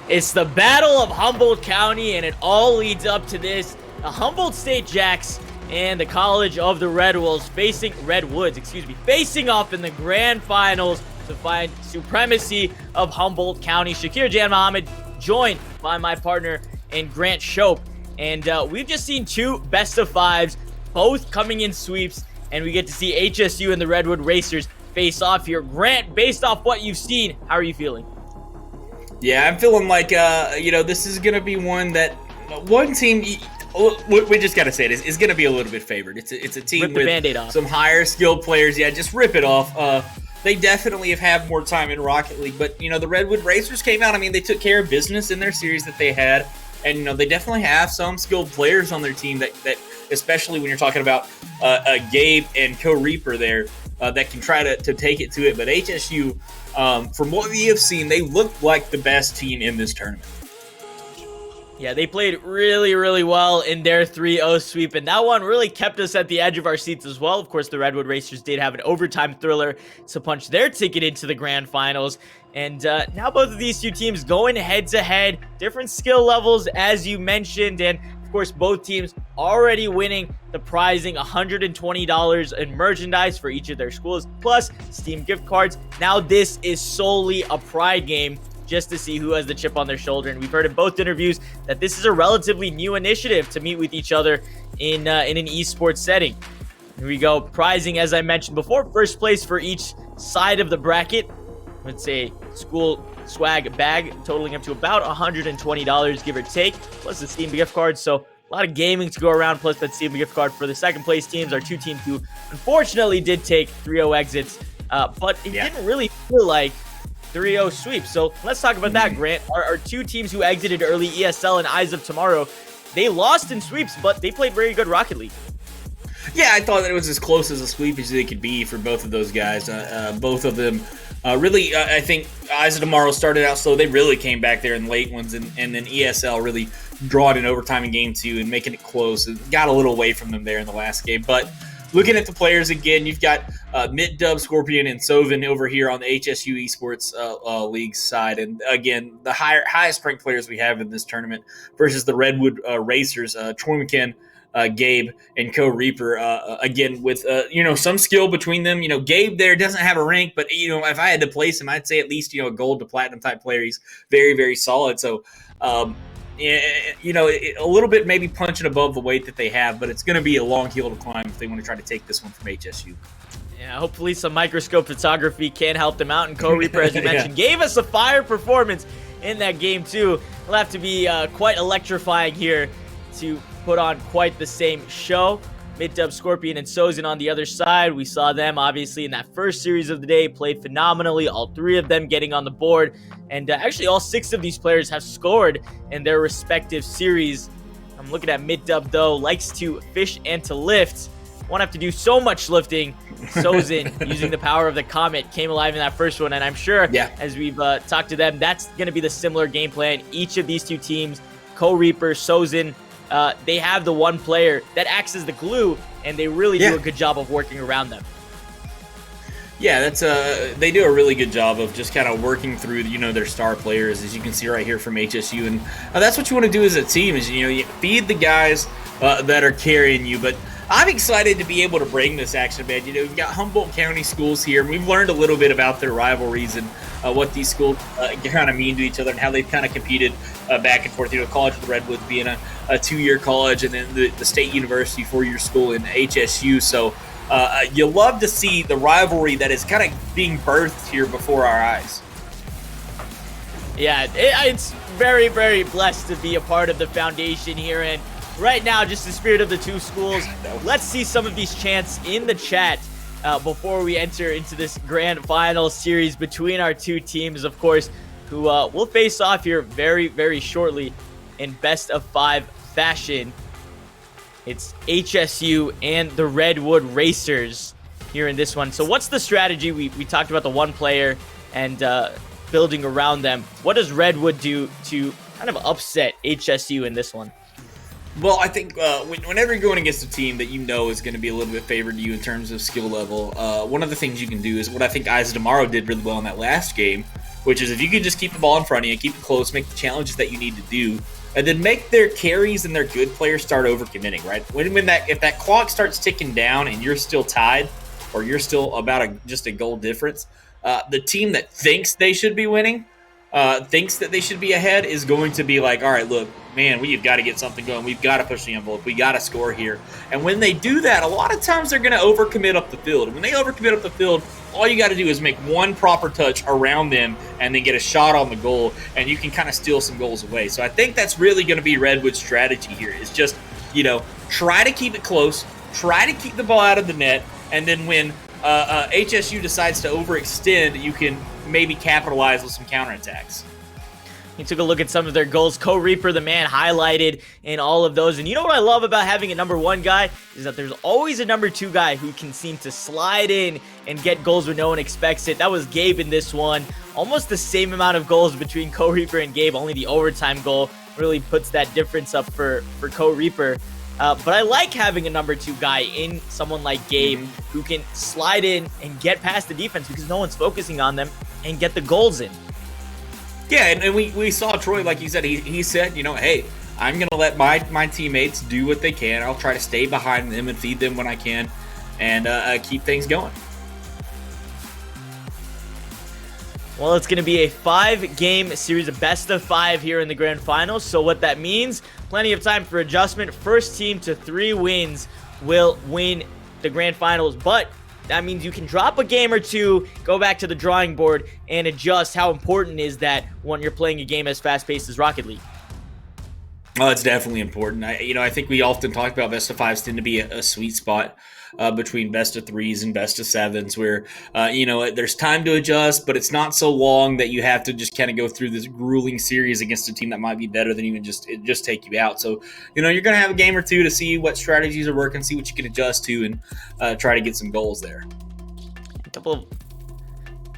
It's the Battle of Humboldt County, and it all leads up to this. The Humboldt State Jacks and the College of the Redwoods facing off in the grand finals to find supremacy of Humboldt County. Shakir Jan Muhammad, joined by my partner and Grant Shope. And we've just seen two best of fives, both coming in sweeps, and we get to see HSU and the Redwood Racers face off here. Grant, based off what you've seen, how are you feeling? Yeah, I'm feeling like, this is going to be one team, we just got to say it, is going to be a little bit favored. It's a team with some higher skilled players. Yeah, just rip it off. They definitely have had more time in Rocket League, but, the Redwood Racers came out. I mean, they took care of business in their series that they had, and, they definitely have some skilled players on their team that especially when you're talking about Gabe and Co-Reaper there, that can try to take it to it. But HSU, from what we have seen, they look like the best team in this tournament. Yeah, they played really, really well in their 3-0 sweep, and that one really kept us at the edge of our seats as well. Of course, the Redwood Racers did have an overtime thriller to punch their ticket into the grand finals, and now both of these two teams going head-to-head, different skill levels, as you mentioned, and of course, both teams already winning the prizing $120 in merchandise for each of their schools, plus Steam gift cards. Now this is solely a pride game, just to see who has the chip on their shoulder. And we've heard in both interviews that this is a relatively new initiative to meet with each other in an esports setting. Here we go. Prizing, as I mentioned before, first place for each side of the bracket. Let's say school swag bag, totaling up to about $120, give or take, plus the Steam gift card. So a lot of gaming to go around, plus that Steam gift card for the second place teams. Our two teams who unfortunately did take 3-0 exits, but it didn't really feel like 3-0 sweep. So let's talk about that, Grant. Our two teams who exited early, ESL and Eyes of Tomorrow, they lost in sweeps, but they played very good Rocket League. Yeah, I thought that it was as close as a sweep as they could be for both of those guys. Both of them really, I think Eyes of Tomorrow started out slow. They really came back there in late ones, and then ESL really drawed in overtime in game 2 and making it close. It got a little away from them there in the last game, but looking at the players again, you've got Mid-Dub, Scorpion, and Sovin over here on the HSU Esports League side. And again, the highest ranked players we have in this tournament versus the Redwood Racers, Troy McKen, Gabe, and Co-Reaper. Again, with some skill between them. Gabe there doesn't have a rank, but if I had to place him, I'd say at least a gold to platinum type player. He's very, very solid. So a little bit maybe punching above the weight that they have, but it's going to be a long hill to climb if they want to try to take this one from HSU. Yeah, hopefully some microscope photography can help them out. And Co-Reaper, as you mentioned, gave us a fire performance in that game too. It'll have to be quite electrifying here to put on quite the same show. Mid-Dub, Scorpion, and Sozin on the other side. We saw them, obviously, in that first series of the day, played phenomenally. All three of them getting on the board. And actually, all 6 of these players have scored in their respective series. I'm looking at Mid-Dub, though, likes to fish and to lift. Won't have to do so much lifting. Sozin, using the power of the Comet, came alive in that first one. And I'm sure, as we've talked to them, that's going to be the similar game plan. Each of these two teams, Co-Reaper, Sozin, they have the one player that acts as the glue, and they really do a good job of working around them. Yeah, that's they do a really good job of just kind of working through their star players, as you can see right here from HSU, and that's what you want to do as a team is you feed the guys that are carrying you. But I'm excited to be able to bring this action, man. We've got Humboldt County schools here, and we've learned a little bit about their rivalries and what these schools kind of mean to each other and how they've kind of competed back and forth. College of the Redwoods being a 2-year college, and then the State University 4-year school in HSU. So you love to see the rivalry that is kind of being birthed here before our eyes. Yeah, it's very, very blessed to be a part of the foundation here. And right now, just the spirit of the two schools. Let's see some of these chants in the chat before we enter into this grand final series between our two teams, of course, who will face off here very, very shortly in best of 5 fashion. It's HSU and the Redwood Racers here in this one. So what's the strategy? We talked about the one player and building around them. What does Redwood do to kind of upset HSU in this one? Well, I think whenever you're going against a team that is going to be a little bit favored to you in terms of skill level, one of the things you can do is what I think Eyes of Tomorrow did really well in that last game, which is if you can just keep the ball in front of you, keep it close, make the challenges that you need to do, and then make their carries and their good players start overcommitting, right? If that clock starts ticking down and you're still tied, or you're still about just a goal difference, the team that thinks they should be winning, thinks that they should be ahead, is going to be like, all right, look, man, we've got to get something going. We've got to push the envelope. We got to score here. And when they do that, a lot of times they're going to overcommit up the field. And when they overcommit up the field, all you got to do is make one proper touch around them and then get a shot on the goal, and you can kind of steal some goals away. So I think that's really going to be Redwood's strategy here, is just, try to keep it close, try to keep the ball out of the net, and then when HSU decides to overextend, you can maybe capitalize with some counterattacks. He took a look at some of their goals. Co-Reaper, the man highlighted in all of those. And you know what I love about having a number one guy is that there's always a number two guy who can seem to slide in and get goals when no one expects it. That was Gabe in this one. Almost the same amount of goals between Co-Reaper and Gabe. Only the overtime goal really puts that difference up for Co-Reaper. But I like having a number two guy in someone like Gabe who can slide in and get past the defense because no one's focusing on them and get the goals in. Yeah, and we saw Troy, like you said, he said, hey, I'm going to let my teammates do what they can. I'll try to stay behind them and feed them when I can and keep things going. Well, it's going to be a 5-game series, a best of 5 here in the grand finals. So what that means, plenty of time for adjustment. First team to 3 wins will win the grand finals, but that means you can drop a game or two, go back to the drawing board, and adjust. How important is that when you're playing a game as fast-paced as Rocket League? Oh, it's definitely important. I think we often talk about best of 5s tend to be a sweet spot between best of 3s and best of 7s where, there's time to adjust, but it's not so long that you have to just kind of go through this grueling series against a team that might be better than even just take you out. So, you're going to have a game or two to see what strategies are working, see what you can adjust to, and try to get some goals there.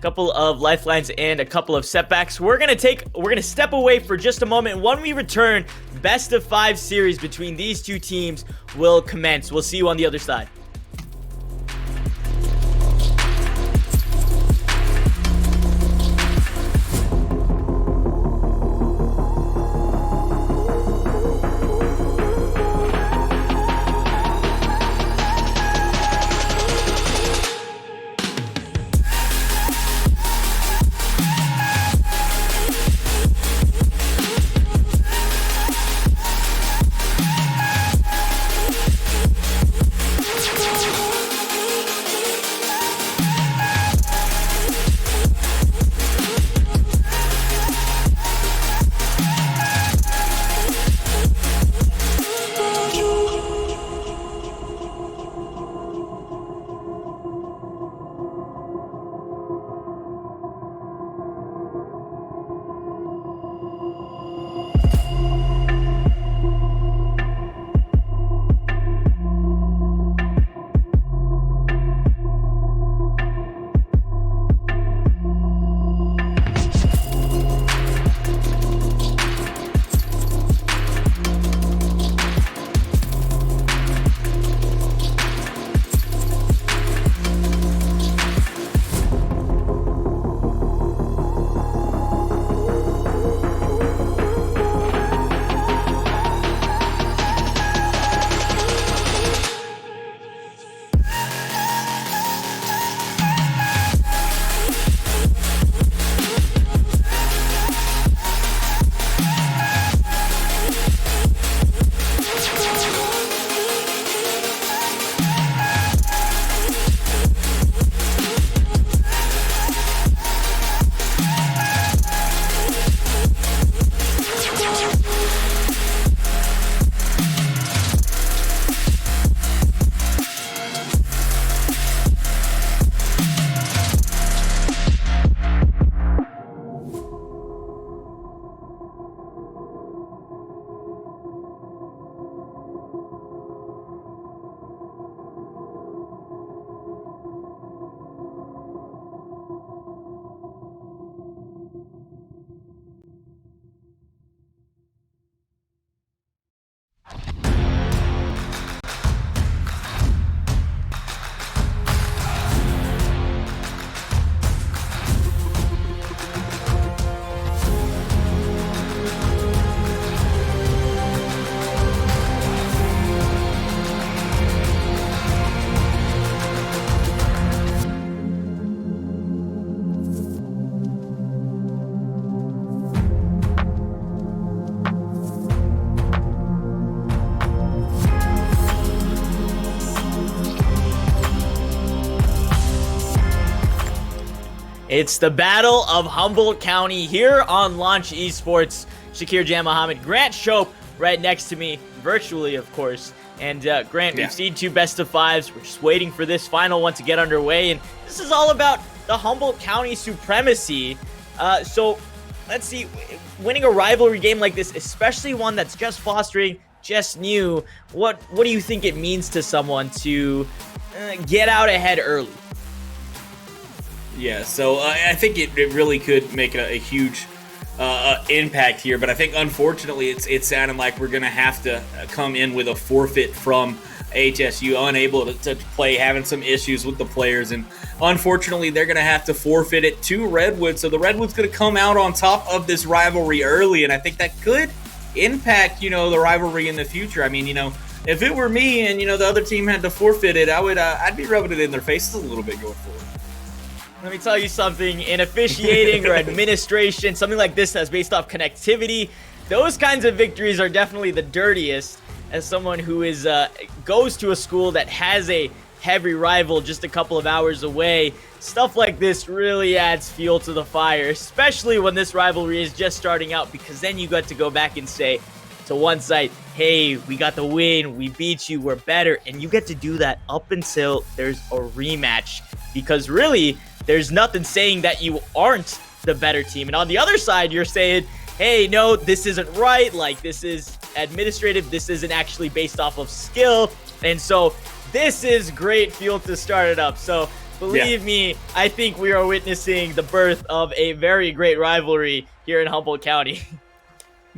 Couple of lifelines and a couple of setbacks. We're gonna step away for just a moment. When we return, best of 5 series between these two teams will commence. We'll see you on the other side. It's the Battle of Humboldt County here on Launch Esports. Shakir Jan Muhammad, Grant Shope right next to me, virtually of course. And Grant, we've seen 2 best-of-5s. We're just waiting for this final one to get underway. And this is all about the Humboldt County supremacy. So let's see, winning a rivalry game like this, especially one that's just fostering, just new, what do you think it means to someone to get out ahead early? Yeah, so I think it really could make a huge impact here, but I think unfortunately it's sounding like we're going to have to come in with a forfeit from HSU, unable to play, having some issues with the players, and unfortunately they're going to have to forfeit it to Redwood. So the Redwood's going to come out on top of this rivalry early, and I think that could impact, the rivalry in the future. I mean, if it were me and, the other team had to forfeit it, I'd be rubbing it in their faces a little bit going forward. Let me tell you something, in officiating or administration, something like this that's based off connectivity, those kinds of victories are definitely the dirtiest. As someone who is goes to a school that has a heavy rival just a couple of hours away, stuff like this really adds fuel to the fire, especially when this rivalry is just starting out, because then you got to go back and say to one side, hey, we got the win, we beat you, we're better, and you get to do that up until there's a rematch, because really, there's nothing saying that you aren't the better team. And on the other side, you're saying, hey, no, this isn't right. Like, this is administrative. This isn't actually based off of skill. And so this is great fuel to start it up. So believe me, I think we are witnessing the birth of a very great rivalry here in Humboldt County.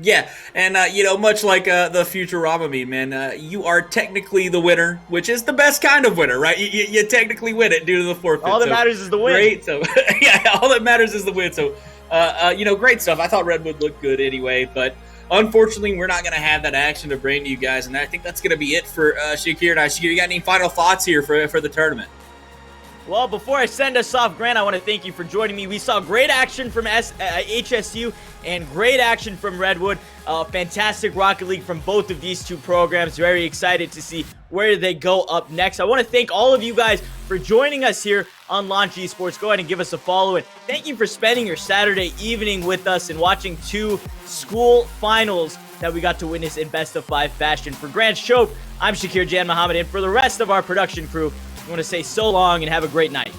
Yeah, and much like the Futurama meme, man, you are technically the winner, which is the best kind of winner, right? You technically win it due to the forfeit. All that matters is the win. Great, so yeah, all that matters is the win. So, great stuff. I thought Redwood looked good anyway, but unfortunately, we're not going to have that action to bring to you guys, and I think that's going to be it for Shakir and I. Shakir, you got any final thoughts here for the tournament? Well, before I send us off, Grant, I want to thank you for joining me. We saw great action from HSU and great action from Redwood. Fantastic Rocket League from both of these 2 programs. Very excited to see where they go up next. I want to thank all of you guys for joining us here on Launch Esports. Go ahead and give us a follow. And thank you for spending your Saturday evening with us and watching 2 school finals that we got to witness in best-of-5 fashion. For Grant Shope, I'm Shakir Jan Muhammad, and for the rest of our production crew, I want to say so long and have a great night.